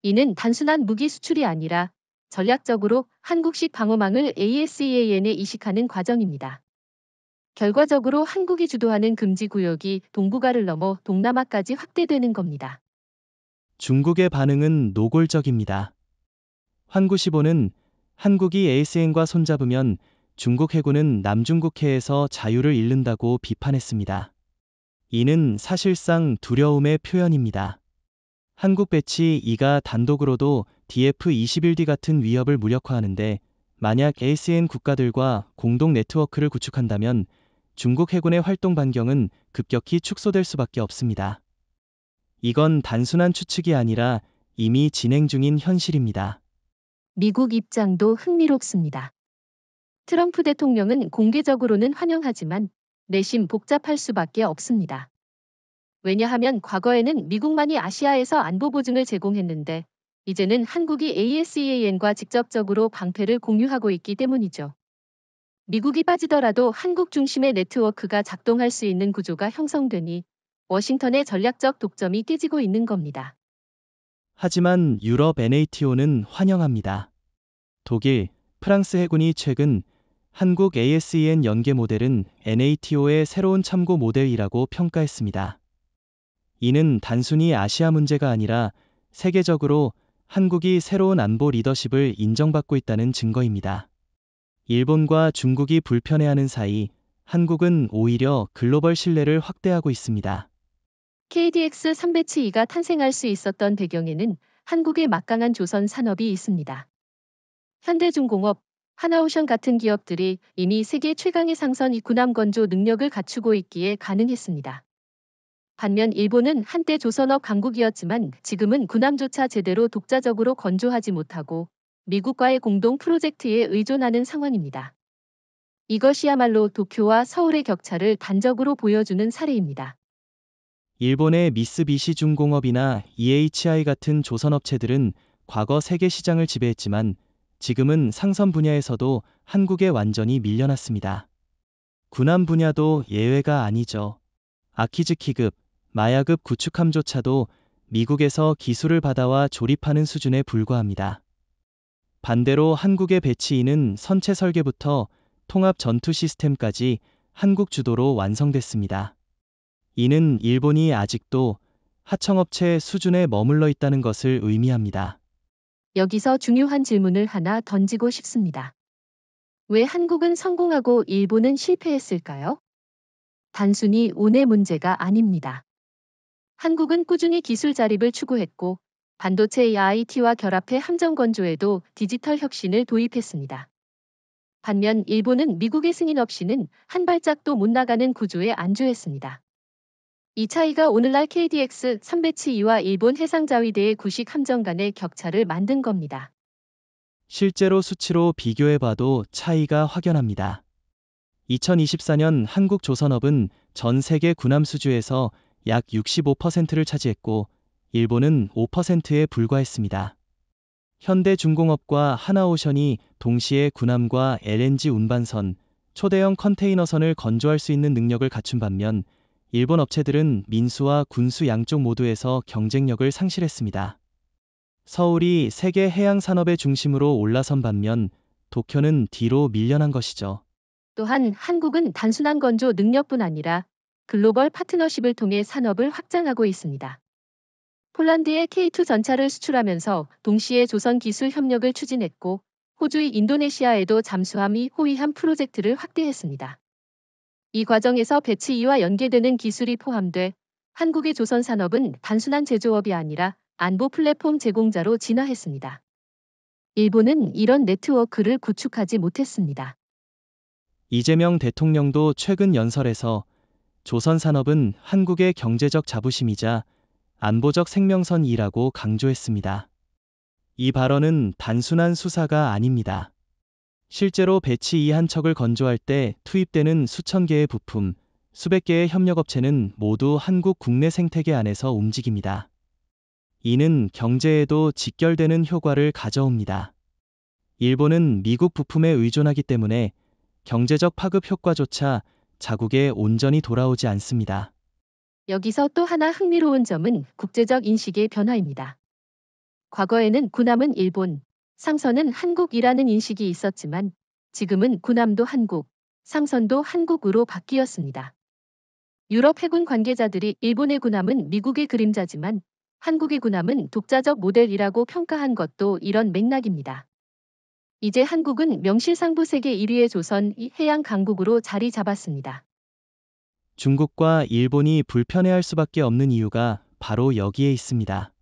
이는 단순한 무기 수출이 아니라 전략적으로 한국식 방어망을 ASEAN에 이식하는 과정입니다. 결과적으로 한국이 주도하는 금지 구역이 동북아를 넘어 동남아까지 확대되는 겁니다. 중국의 반응은 노골적입니다. 환구15는 한국이 ASEAN과 손잡으면 중국 해군은 남중국해에서 자유를 잃는다고 비판했습니다. 이는 사실상 두려움의 표현입니다. 한국 배치 2가 단독으로도 DF-21D 같은 위협을 무력화하는데 만약 ASEAN 국가들과 공동 네트워크를 구축한다면 중국 해군의 활동 반경은 급격히 축소될 수밖에 없습니다. 이건 단순한 추측이 아니라 이미 진행 중인 현실입니다. 미국 입장도 흥미롭습니다. 트럼프 대통령은 공개적으로는 환영하지만 내심 복잡할 수밖에 없습니다. 왜냐하면 과거에는 미국만이 아시아에서 안보 보증을 제공했는데 이제는 한국이 ASEAN과 직접적으로 방패를 공유하고 있기 때문이죠. 미국이 빠지더라도 한국 중심의 네트워크가 작동할 수 있는 구조가 형성되니 워싱턴의 전략적 독점이 깨지고 있는 겁니다. 하지만 유럽 NATO는 환영합니다. 독일, 프랑스 해군이 최근 한국 ASEAN 연계 모델은 NATO의 새로운 참고 모델이라고 평가했습니다. 이는 단순히 아시아 문제가 아니라 세계적으로 한국이 새로운 안보 리더십을 인정받고 있다는 증거입니다. 일본과 중국이 불편해하는 사이 한국은 오히려 글로벌 신뢰를 확대하고 있습니다. KDX 3배치2가 탄생할 수 있었던 배경에는 한국의 막강한 조선 산업이 있습니다. 현대중공업, 하나오션 같은 기업들이 이미 세계 최강의 상선 군함 건조 능력을 갖추고 있기에 가능했습니다. 반면 일본은 한때 조선업 강국이었지만 지금은 군함조차 제대로 독자적으로 건조하지 못하고 미국과의 공동 프로젝트에 의존하는 상황입니다. 이것이야말로 도쿄와 서울의 격차를 단적으로 보여주는 사례입니다. 일본의 미쓰비시 중공업이나 EHI 같은 조선업체들은 과거 세계 시장을 지배했지만 지금은 상선 분야에서도 한국에 완전히 밀려났습니다. 군함 분야도 예외가 아니죠. 아키즈키급, 마야급 구축함조차도 미국에서 기술을 받아와 조립하는 수준에 불과합니다. 반대로 한국의 배치2는 선체 설계부터 통합 전투 시스템까지 한국 주도로 완성됐습니다. 이는 일본이 아직도 하청업체 수준에 머물러 있다는 것을 의미합니다. 여기서 중요한 질문을 하나 던지고 싶습니다. 왜 한국은 성공하고 일본은 실패했을까요? 단순히 운의 문제가 아닙니다. 한국은 꾸준히 기술 자립을 추구했고 반도체 IT와 결합해 함정 건조에도 디지털 혁신을 도입했습니다. 반면 일본은 미국의 승인 없이는 한 발짝도 못 나가는 구조에 안주했습니다. 이 차이가 오늘날 KDX 3배치2와 일본 해상자위대의 구식 함정 간의 격차를 만든 겁니다. 실제로 수치로 비교해봐도 차이가 확연합니다. 2024년 한국 조선업은 전 세계 군함 수주에서 약 65%를 차지했고 일본은 5%에 불과했습니다. 현대중공업과 하나오션이 동시에 군함과 LNG 운반선, 초대형 컨테이너선을 건조할 수 있는 능력을 갖춘 반면 일본 업체들은 민수와 군수 양쪽 모두에서 경쟁력을 상실했습니다. 서울이 세계 해양 산업의 중심으로 올라선 반면 도쿄는 뒤로 밀려난 것이죠. 또한 한국은 단순한 건조 능력뿐 아니라 글로벌 파트너십을 통해 산업을 확장하고 있습니다. 폴란드에 K2 전차를 수출하면서 동시에 조선 기술 협력을 추진했고 호주의 인도네시아에도 잠수함이 호위함 프로젝트를 확대했습니다. 이 과정에서 배치2와 연계되는 기술이 포함돼 한국의 조선 산업은 단순한 제조업이 아니라 안보 플랫폼 제공자로 진화했습니다. 일본은 이런 네트워크를 구축하지 못했습니다. 이재명 대통령도 최근 연설에서 조선 산업은 한국의 경제적 자부심이자 안보적 생명선이라고 강조했습니다. 이 발언은 단순한 수사가 아닙니다. 실제로 배치2 한 척을 건조할 때 투입되는 수천 개의 부품, 수백 개의 협력업체는 모두 한국 국내 생태계 안에서 움직입니다. 이는 경제에도 직결되는 효과를 가져옵니다. 일본은 미국 부품에 의존하기 때문에 경제적 파급 효과조차 자국에 온전히 돌아오지 않습니다. 여기서 또 하나 흥미로운 점은 국제적 인식의 변화입니다. 과거에는 군함은 일본, 상선은 한국이라는 인식이 있었지만 지금은 군함도 한국, 상선도 한국으로 바뀌었습니다. 유럽 해군 관계자들이 일본의 군함은 미국의 그림자지만 한국의 군함은 독자적 모델이라고 평가한 것도 이런 맥락입니다. 이제 한국은 명실상부 세계 1위의 조선 해양 강국으로 자리 잡았습니다. 중국과 일본이 불편해할 수밖에 없는 이유가 바로 여기에 있습니다.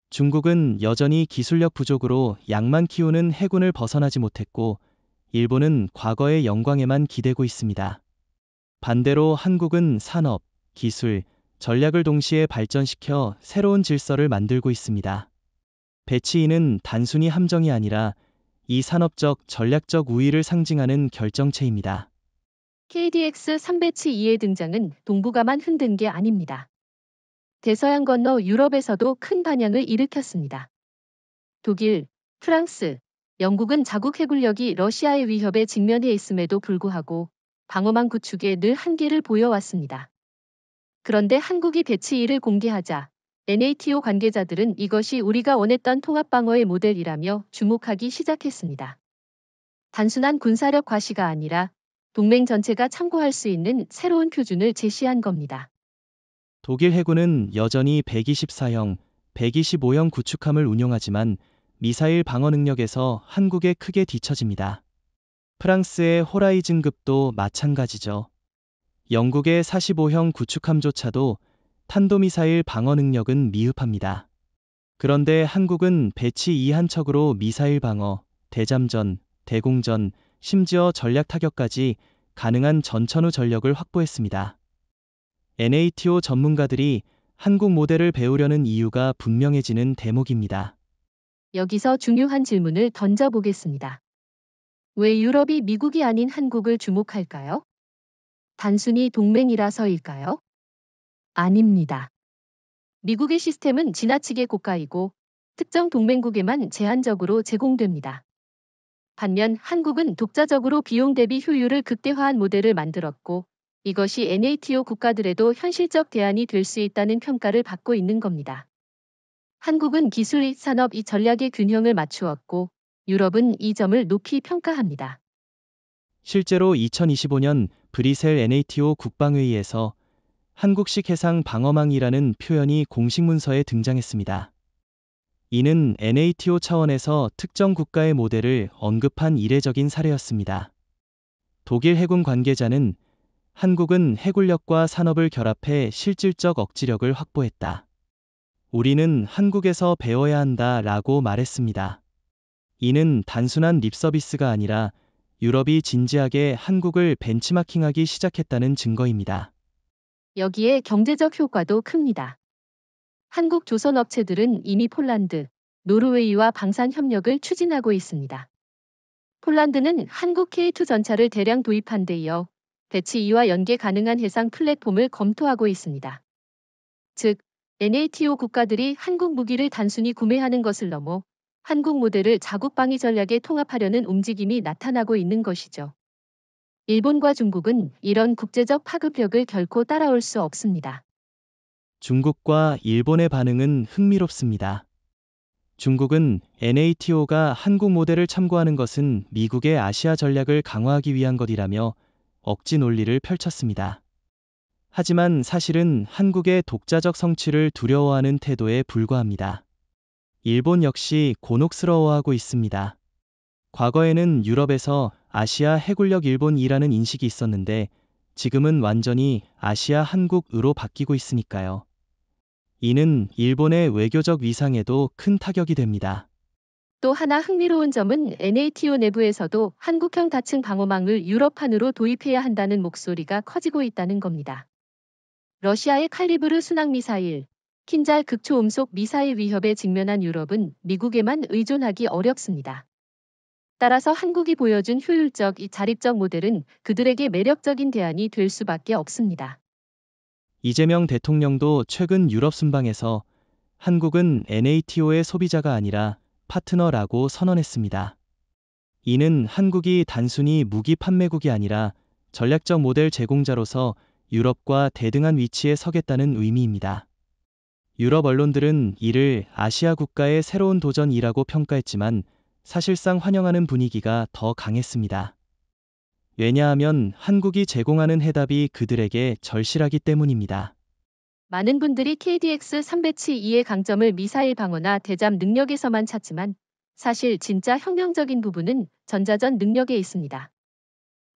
중국은 여전히 기술력 부족으로 양만 키우는 해군을 벗어나지 못했고, 일본은 과거의 영광에만 기대고 있습니다. 반대로 한국은 산업, 기술, 전략을 동시에 발전시켜 새로운 질서를 만들고 있습니다. 배치인은 단순히 함정이 아니라 이 산업적, 전략적 우위를 상징하는 결정체입니다. KDX 3배치2의 등장은 동북아만 흔든 게 아닙니다. 대서양 건너 유럽에서도 큰 반향을 일으켰습니다. 독일, 프랑스, 영국은 자국 해군력이 러시아의 위협에 직면해 있음에도 불구하고 방어망 구축에 늘 한계를 보여왔습니다. 그런데 한국이 배치 1을 공개하자 NATO 관계자들은 이것이 우리가 원했던 통합방어의 모델이라며 주목하기 시작했습니다. 단순한 군사력 과시가 아니라 동맹 전체가 참고할 수 있는 새로운 표준을 제시한 겁니다. 독일 해군은 여전히 124형, 125형 구축함을 운용하지만 미사일 방어 능력에서 한국에 크게 뒤처집니다. 프랑스의 호라이즌급도 마찬가지죠. 영국의 45형 구축함조차도 탄도미사일 방어 능력은 미흡합니다. 그런데 한국은 배치 2 한 척으로 미사일 방어, 대잠전, 대공전, 심지어 전략 타격까지 가능한 전천후 전력을 확보했습니다. NATO 전문가들이 한국 모델을 배우려는 이유가 분명해지는 대목입니다. 여기서 중요한 질문을 던져보겠습니다. 왜 유럽이 미국이 아닌 한국을 주목할까요? 단순히 동맹이라서일까요? 아닙니다. 미국의 시스템은 지나치게 고가이고 특정 동맹국에만 제한적으로 제공됩니다. 반면 한국은 독자적으로 비용 대비 효율을 극대화한 모델을 만들었고 이것이 NATO 국가들에도 현실적 대안이 될 수 있다는 평가를 받고 있는 겁니다. 한국은 기술, 산업, 전략의 균형을 맞추었고 유럽은 이 점을 높이 평가합니다. 실제로 2025년 브뤼셀 NATO 국방회의에서 한국식 해상 방어망이라는 표현이 공식 문서에 등장했습니다. 이는 NATO 차원에서 특정 국가의 모델을 언급한 이례적인 사례였습니다. 독일 해군 관계자는 한국은 해군력과 산업을 결합해 실질적 억지력을 확보했다. 우리는 한국에서 배워야 한다 라고 말했습니다. 이는 단순한 립서비스가 아니라 유럽이 진지하게 한국을 벤치마킹하기 시작했다는 증거입니다. 여기에 경제적 효과도 큽니다. 한국 조선 업체들은 이미 폴란드, 노르웨이와 방산 협력을 추진하고 있습니다. 폴란드는 한국 K2 전차를 대량 도입한 데 이어 배치 2와 연계 가능한 해상 플랫폼을 검토하고 있습니다. 즉, NATO 국가들이 한국 무기를 단순히 구매하는 것을 넘어 한국 모델을 자국 방위 전략에 통합하려는 움직임이 나타나고 있는 것이죠. 일본과 중국은 이런 국제적 파급력을 결코 따라올 수 없습니다. 중국과 일본의 반응은 흥미롭습니다. 중국은 NATO가 한국 모델을 참고하는 것은 미국의 아시아 전략을 강화하기 위한 것이라며 억지 논리를 펼쳤습니다. 하지만 사실은 한국의 독자적 성취를 두려워하는 태도에 불과합니다. 일본 역시 곤혹스러워하고 있습니다. 과거에는 유럽에서 아시아 해군력 일본이라는 인식이 있었는데 지금은 완전히 아시아 한국으로 바뀌고 있으니까요. 이는 일본의 외교적 위상에도 큰 타격이 됩니다. 또 하나 흥미로운 점은 NATO 내부에서도 한국형 다층 방어망을 유럽판으로 도입해야 한다는 목소리가 커지고 있다는 겁니다. 러시아의 칼리브르 순항미사일, 킨잘 극초음속 미사일 위협에 직면한 유럽은 미국에만 의존하기 어렵습니다. 따라서 한국이 보여준 효율적, 자립적 모델은 그들에게 매력적인 대안이 될 수밖에 없습니다. 이재명 대통령도 최근 유럽 순방에서 한국은 NATO의 소비자가 아니라 파트너라고 선언했습니다. 이는 한국이 단순히 무기 판매국이 아니라 전략적 모델 제공자로서 유럽과 대등한 위치에 서겠다는 의미입니다. 유럽 언론들은 이를 아시아 국가의 새로운 도전이라고 평가했지만 사실상 환영하는 분위기가 더 강했습니다. 왜냐하면 한국이 제공하는 해답이 그들에게 절실하기 때문입니다. 많은 분들이 KDX-302의 강점을 미사일 방어나 대잠 능력에서만 찾지만 사실 진짜 혁명적인 부분은 전자전 능력에 있습니다.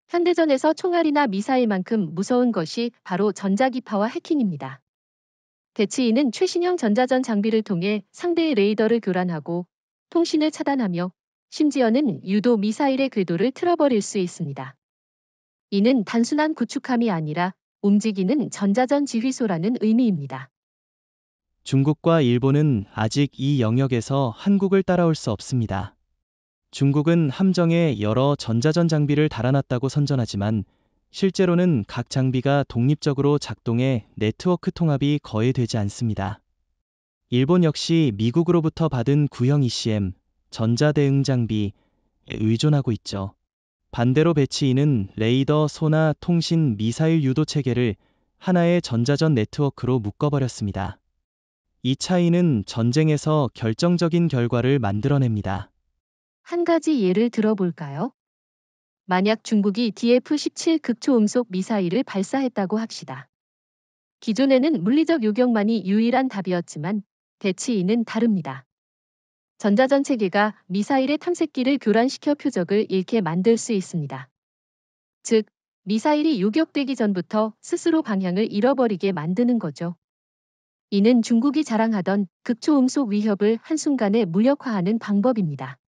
현대전에서 총알이나 미사일만큼 무서운 것이 바로 전자기파와 해킹입니다. 배치이는 최신형 전자전 장비를 통해 상대의 레이더를 교란하고 통신을 차단하며 심지어는 유도 미사일의 궤도를 틀어버릴 수 있습니다. 이는 단순한 구축함이 아니라 움직이는 전자전 지휘소라는 의미입니다. 중국과 일본은 아직 이 영역에서 한국을 따라올 수 없습니다. 중국은 함정에 여러 전자전 장비를 달아놨다고 선전하지만 실제로는 각 장비가 독립적으로 작동해 네트워크 통합이 거의 되지 않습니다. 일본 역시 미국으로부터 받은 구형 ECM, 전자대응 장비에 의존하고 있죠. 반대로 배치이는 레이더, 소나 통신, 미사일 유도 체계를 하나의 전자전 네트워크로 묶어버렸습니다. 이 차이는 전쟁에서 결정적인 결과를 만들어냅니다. 한 가지 예를 들어볼까요? 만약 중국이 DF-17 극초음속 미사일을 발사했다고 합시다. 기존에는 물리적 요격만이 유일한 답이었지만 배치이는 다릅니다. 전자전 체계가 미사일의 탐색기를 교란시켜 표적을 잃게 만들 수 있습니다. 즉, 미사일이 요격되기 전부터 스스로 방향을 잃어버리게 만드는 거죠. 이는 중국이 자랑하던 극초음속 위협을 한순간에 무력화하는 방법입니다.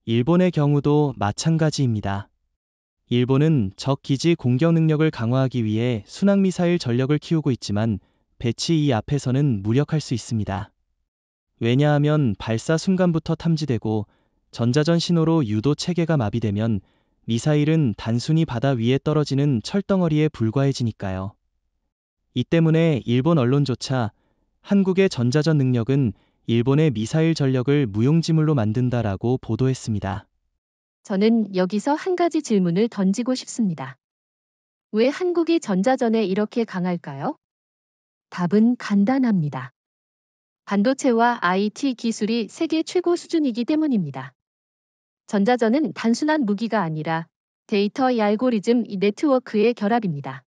일본의 경우도 마찬가지입니다. 일본은 적 기지 공격 능력을 강화하기 위해 순항미사일 전력을 키우고 있지만 배치 이 앞에서는 무력할 수 있습니다. 왜냐하면 발사 순간부터 탐지되고 전자전 신호로 유도 체계가 마비되면 미사일은 단순히 바다 위에 떨어지는 철덩어리에 불과해지니까요. 이 때문에 일본 언론조차 한국의 전자전 능력은 일본의 미사일 전력을 무용지물로 만든다라고 보도했습니다. 저는 여기서 한 가지 질문을 던지고 싶습니다. 왜 한국이 전자전에 이렇게 강할까요? 답은 간단합니다. 반도체와 IT 기술이 세계 최고 수준이기 때문입니다. 전자전은 단순한 무기가 아니라 데이터의 알고리즘 이 네트워크의 결합입니다.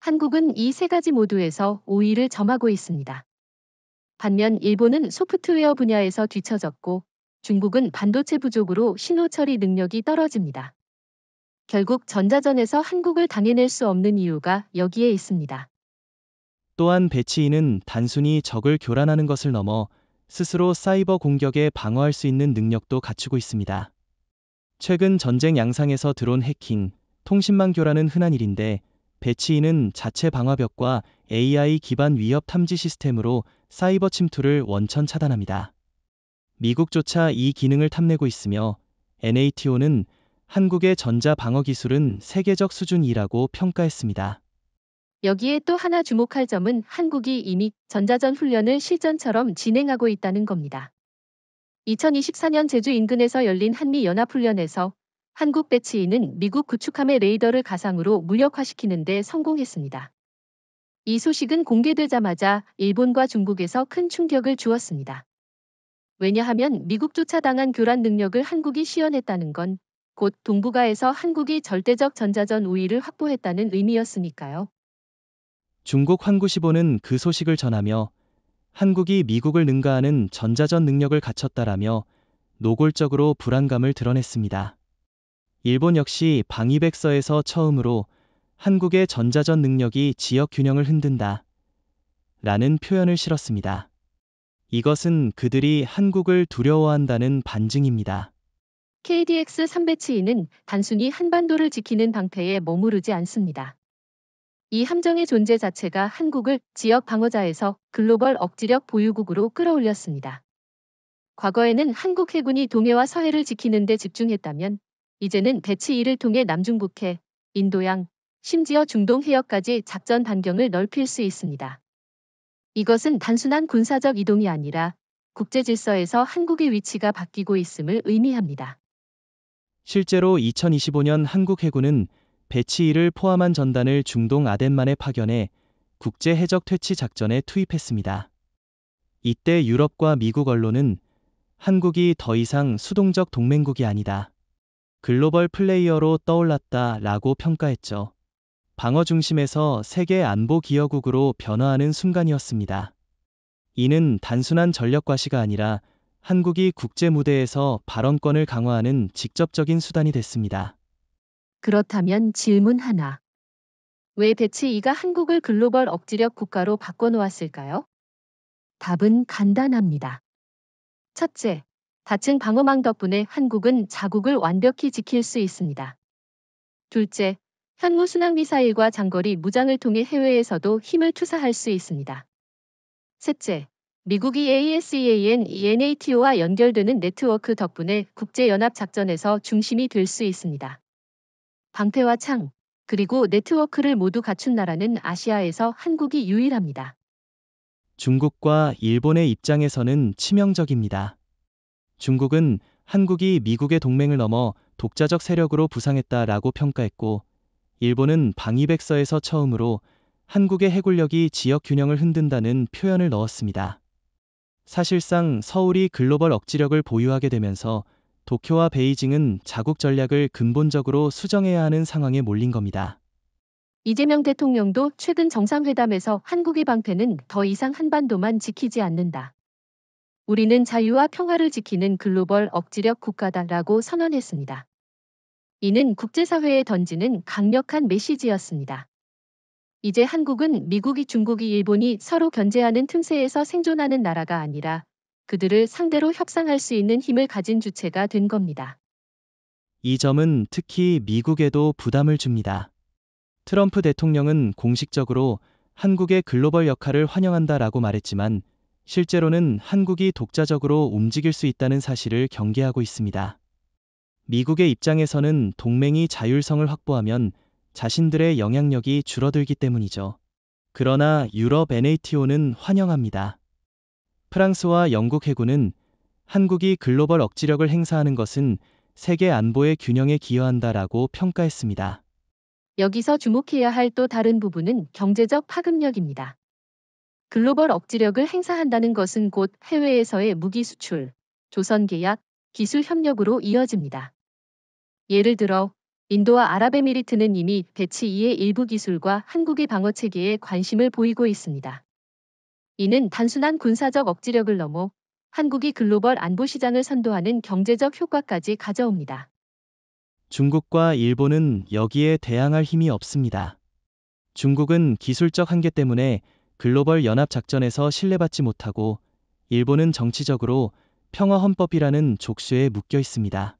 한국은 이 세 가지 모두에서 우위를 점하고 있습니다. 반면 일본은 소프트웨어 분야에서 뒤처졌고 중국은 반도체 부족으로 신호 처리 능력이 떨어집니다. 결국 전자전에서 한국을 당해낼 수 없는 이유가 여기에 있습니다. 또한 배치이는 단순히 적을 교란하는 것을 넘어 스스로 사이버 공격에 방어할 수 있는 능력도 갖추고 있습니다. 최근 전쟁 양상에서 드론 해킹, 통신망 교란은 흔한 일인데 배치이는 자체 방화벽과 AI 기반 위협 탐지 시스템으로 사이버 침투를 원천 차단합니다. 미국조차 이 기능을 탐내고 있으며 NATO는 한국의 전자 방어 기술은 세계적 수준이라고 평가했습니다. 여기에 또 하나 주목할 점은 한국이 이미 전자전 훈련을 실전처럼 진행하고 있다는 겁니다. 2024년 제주 인근에서 열린 한미연합훈련에서 한국 배치이는 미국 구축함의 레이더를 가상으로 무력화시키는 데 성공했습니다. 이 소식은 공개되자마자 일본과 중국에서 큰 충격을 주었습니다. 왜냐하면 미국조차 당한 교란 능력을 한국이 시연했다는 건 곧 동북아에서 한국이 절대적 전자전 우위를 확보했다는 의미였으니까요. 중국 환구시보는 그 소식을 전하며 한국이 미국을 능가하는 전자전 능력을 갖췄다라며 노골적으로 불안감을 드러냈습니다. 일본 역시 방위백서에서 처음으로 한국의 전자전 능력이 지역 균형을 흔든다 라는 표현을 실었습니다. 이것은 그들이 한국을 두려워한다는 반증입니다. KDX-302는 단순히 한반도를 지키는 방패에 머무르지 않습니다. 이 함정의 존재 자체가 한국을 지역 방어자에서 글로벌 억지력 보유국으로 끌어올렸습니다. 과거에는 한국 해군이 동해와 서해를 지키는 데 집중했다면 이제는 배치2를 통해 남중국해, 인도양, 심지어 중동 해역까지 작전 반경을 넓힐 수 있습니다. 이것은 단순한 군사적 이동이 아니라 국제 질서에서 한국의 위치가 바뀌고 있음을 의미합니다. 실제로 2025년 한국 해군은 배치 2를 포함한 전단을 중동 아덴만에 파견해 국제 해적 퇴치 작전에 투입했습니다. 이때 유럽과 미국 언론은 한국이 더 이상 수동적 동맹국이 아니다. 글로벌 플레이어로 떠올랐다 라고 평가했죠. 방어 중심에서 세계 안보 기여국으로 변화하는 순간이었습니다. 이는 단순한 전력 과시가 아니라 한국이 국제 무대에서 발언권을 강화하는 직접적인 수단이 됐습니다. 그렇다면 질문 하나. 왜 배치 2가 한국을 글로벌 억지력 국가로 바꿔놓았을까요? 답은 간단합니다. 첫째, 다층 방어망 덕분에 한국은 자국을 완벽히 지킬 수 있습니다. 둘째, 현무 순항 미사일과 장거리 무장을 통해 해외에서도 힘을 투사할 수 있습니다. 셋째, 미국이 ASEAN, NATO와 연결되는 네트워크 덕분에 국제연합 작전에서 중심이 될 수 있습니다. 방패와 창, 그리고 네트워크를 모두 갖춘 나라는 아시아에서 한국이 유일합니다. 중국과 일본의 입장에서는 치명적입니다. 중국은 한국이 미국의 동맹을 넘어 독자적 세력으로 부상했다라고 평가했고, 일본은 방위백서에서 처음으로 한국의 해군력이 지역 균형을 흔든다는 표현을 넣었습니다. 사실상 서울이 글로벌 억지력을 보유하게 되면서 도쿄와 베이징은 자국 전략을 근본적으로 수정해야 하는 상황에 몰린 겁니다. 이재명 대통령도 최근 정상회담에서 한국의 방패는 더 이상 한반도만 지키지 않는다. 우리는 자유와 평화를 지키는 글로벌 억지력 국가다라고 선언했습니다. 이는 국제사회에 던지는 강력한 메시지였습니다. 이제 한국은 미국이 중국이 일본이 서로 견제하는 틈새에서 생존하는 나라가 아니라 그들을 상대로 협상할 수 있는 힘을 가진 주체가 된 겁니다. 이 점은 특히 미국에도 부담을 줍니다. 트럼프 대통령은 공식적으로 한국의 글로벌 역할을 환영한다라고 말했지만, 실제로는 한국이 독자적으로 움직일 수 있다는 사실을 경계하고 있습니다. 미국의 입장에서는 동맹이 자율성을 확보하면 자신들의 영향력이 줄어들기 때문이죠. 그러나 유럽 NATO는 환영합니다. 프랑스와 영국 해군은 한국이 글로벌 억지력을 행사하는 것은 세계 안보의 균형에 기여한다라고 평가했습니다. 여기서 주목해야 할 또 다른 부분은 경제적 파급력입니다. 글로벌 억지력을 행사한다는 것은 곧 해외에서의 무기 수출, 조선 계약, 기술 협력으로 이어집니다. 예를 들어 인도와 아랍에미리트는 이미 배치 2의 일부 기술과 한국의 방어 체계에 관심을 보이고 있습니다. 이는 단순한 군사적 억지력을 넘어 한국이 글로벌 안보 시장을 선도하는 경제적 효과까지 가져옵니다. 중국과 일본은 여기에 대항할 힘이 없습니다. 중국은 기술적 한계 때문에 글로벌 연합 작전에서 신뢰받지 못하고, 일본은 정치적으로 평화헌법이라는 족쇄에 묶여 있습니다.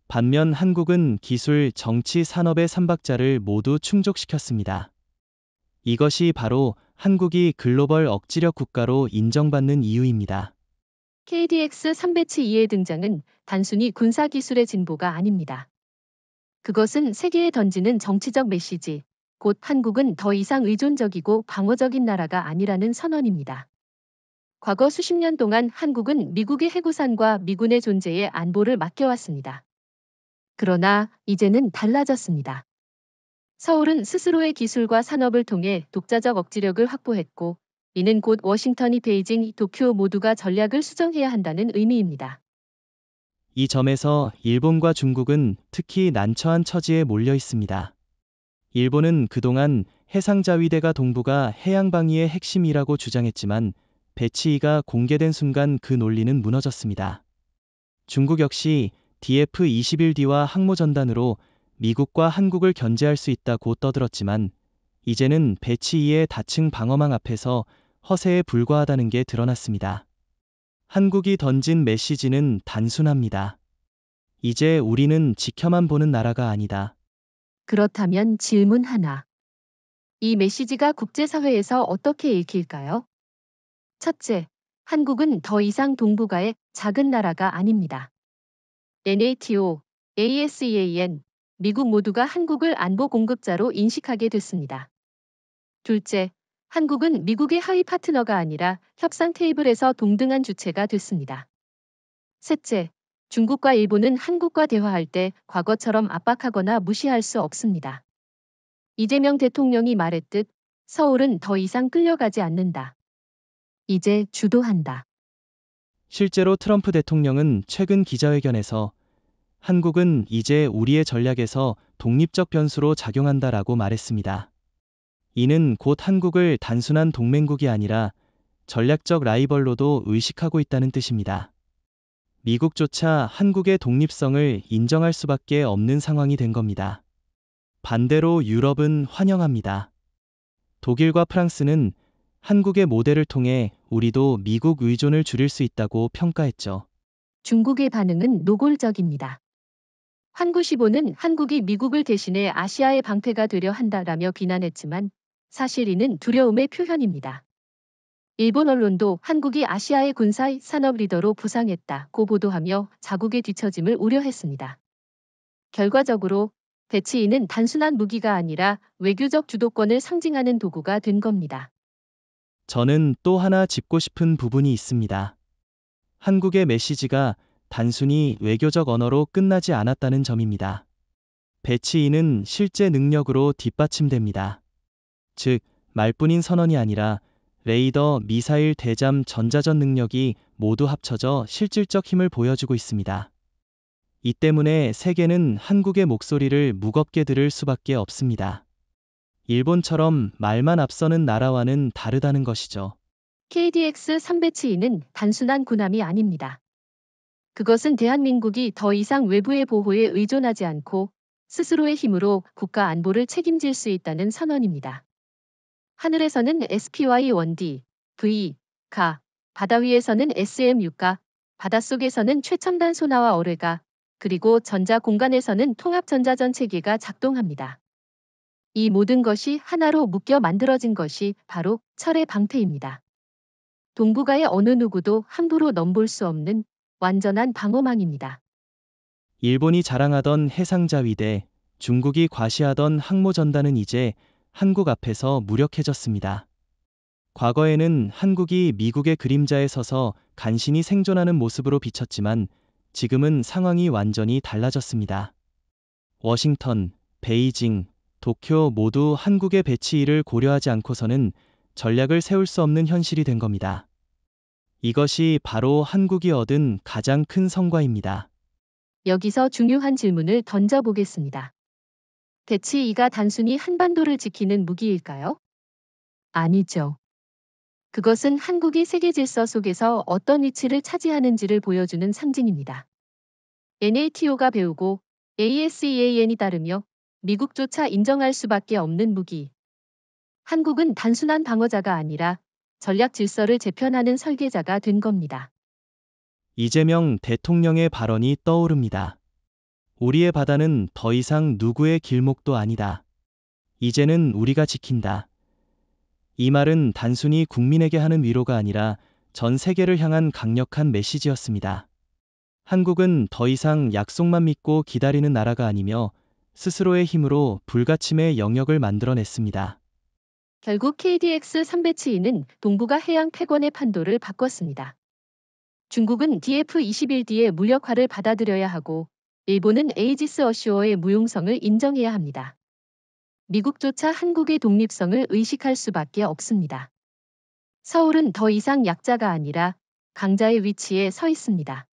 반면 한국은 기술, 정치, 산업의 삼박자를 모두 충족시켰습니다. 이것이 바로 한국이 글로벌 억지력 국가로 인정받는 이유입니다. KDX 3배치 2의 등장은 단순히 군사기술의 진보가 아닙니다. 그것은 세계에 던지는 정치적 메시지, 곧 한국은 더 이상 의존적이고 방어적인 나라가 아니라는 선언입니다. 과거 수십 년 동안 한국은 미국의 해구산과 미군의 존재에 안보를 맡겨왔습니다. 그러나 이제는 달라졌습니다. 서울은 스스로의 기술과 산업을 통해 독자적 억지력을 확보했고, 이는 곧 워싱턴이 베이징, 도쿄 모두가 전략을 수정해야 한다는 의미입니다. 이 점에서 일본과 중국은 특히 난처한 처지에 몰려 있습니다. 일본은 그동안 해상자위대가 동부가 해양방위의 핵심이라고 주장했지만, 배치 2가 공개된 순간 그 논리는 무너졌습니다. 중국 역시 DF-21D와 항모전단으로 미국과 한국을 견제할 수 있다고 떠들었지만, 이제는 배치 2의 다층 방어망 앞에서 허세에 불과하다는 게 드러났습니다. 한국이 던진 메시지는 단순합니다. 이제 우리는 지켜만 보는 나라가 아니다. 그렇다면 질문 하나. 이 메시지가 국제사회에서 어떻게 읽힐까요? 첫째, 한국은 더 이상 동북아의 작은 나라가 아닙니다. NATO, ASEAN, 미국 모두가 한국을 안보 공급자로 인식하게 됐습니다. 둘째, 한국은 미국의 하위 파트너가 아니라 협상 테이블에서 동등한 주체가 됐습니다. 셋째, 중국과 일본은 한국과 대화할 때 과거처럼 압박하거나 무시할 수 없습니다. 이재명 대통령이 말했듯 서울은 더 이상 끌려가지 않는다. 이제 주도한다. 실제로 트럼프 대통령은 최근 기자회견에서 한국은 이제 우리의 전략에서 독립적 변수로 작용한다라고 말했습니다. 이는 곧 한국을 단순한 동맹국이 아니라 전략적 라이벌로도 의식하고 있다는 뜻입니다. 미국조차 한국의 독립성을 인정할 수밖에 없는 상황이 된 겁니다. 반대로 유럽은 환영합니다. 독일과 프랑스는 한국의 모델을 통해 우리도 미국 의존을 줄일 수 있다고 평가했죠. 중국의 반응은 노골적입니다. 환구시보는 한국이 미국을 대신해 아시아의 방패가 되려 한다라며 비난했지만 사실 이는 두려움의 표현입니다. 일본 언론도 한국이 아시아의 군사 산업 리더로 부상했다고 보도하며 자국의 뒤처짐을 우려했습니다. 결과적으로 배치인은 단순한 무기가 아니라 외교적 주도권을 상징하는 도구가 된 겁니다. 저는 또 하나 짚고 싶은 부분이 있습니다. 한국의 메시지가 단순히 외교적 언어로 끝나지 않았다는 점입니다. 배치인은 실제 능력으로 뒷받침됩니다. 즉, 말뿐인 선언이 아니라 레이더, 미사일, 대잠, 전자전 능력이 모두 합쳐져 실질적 힘을 보여주고 있습니다. 이 때문에 세계는 한국의 목소리를 무겁게 들을 수밖에 없습니다. 일본처럼 말만 앞서는 나라와는 다르다는 것이죠. KDX-3 배치인은 단순한 군함이 아닙니다. 그것은 대한민국이 더 이상 외부의 보호에 의존하지 않고 스스로의 힘으로 국가 안보를 책임질 수 있다는 선언입니다. 하늘에서는 SPY-1D, V, 가, 바다 위에서는 SM-6가, 바닷속에서는 최첨단 소나와 어뢰가, 그리고 전자 공간에서는 통합 전자전 체계가 작동합니다. 이 모든 것이 하나로 묶여 만들어진 것이 바로 철의 방패입니다. 동북아의 어느 누구도 함부로 넘볼 수 없는 완전한 방어망입니다. 일본이 자랑하던 해상자위대, 중국이 과시하던 항모전단은 이제 한국 앞에서 무력해졌습니다. 과거에는 한국이 미국의 그림자에 서서 간신히 생존하는 모습으로 비쳤지만 지금은 상황이 완전히 달라졌습니다. 워싱턴, 베이징, 도쿄 모두 한국의 배치일을 고려하지 않고서는 전략을 세울 수 없는 현실이 된 겁니다. 이것이 바로 한국이 얻은 가장 큰 성과입니다. 여기서 중요한 질문을 던져보겠습니다. 배치2가 단순히 한반도를 지키는 무기일까요? 아니죠. 그것은 한국이 세계 질서 속에서 어떤 위치를 차지하는지를 보여주는 상징입니다. NATO가 배우고 ASEAN이 따르며 미국조차 인정할 수밖에 없는 무기. 한국은 단순한 방어자가 아니라 전략 질서를 재편하는 설계자가 된 겁니다. 이재명 대통령의 발언이 떠오릅니다. 우리의 바다는 더 이상 누구의 길목도 아니다. 이제는 우리가 지킨다. 이 말은 단순히 국민에게 하는 위로가 아니라 전 세계를 향한 강력한 메시지였습니다. 한국은 더 이상 약속만 믿고 기다리는 나라가 아니며 스스로의 힘으로 불가침의 영역을 만들어냈습니다. 결국 KDX-3 배치인은 동북아 해양 패권의 판도를 바꿨습니다. 중국은 DF-21D의 무력화를 받아들여야 하고 일본은 에이지스 어쇼어의 무용성을 인정해야 합니다. 미국조차 한국의 독립성을 의식할 수밖에 없습니다. 서울은 더 이상 약자가 아니라 강자의 위치에 서 있습니다.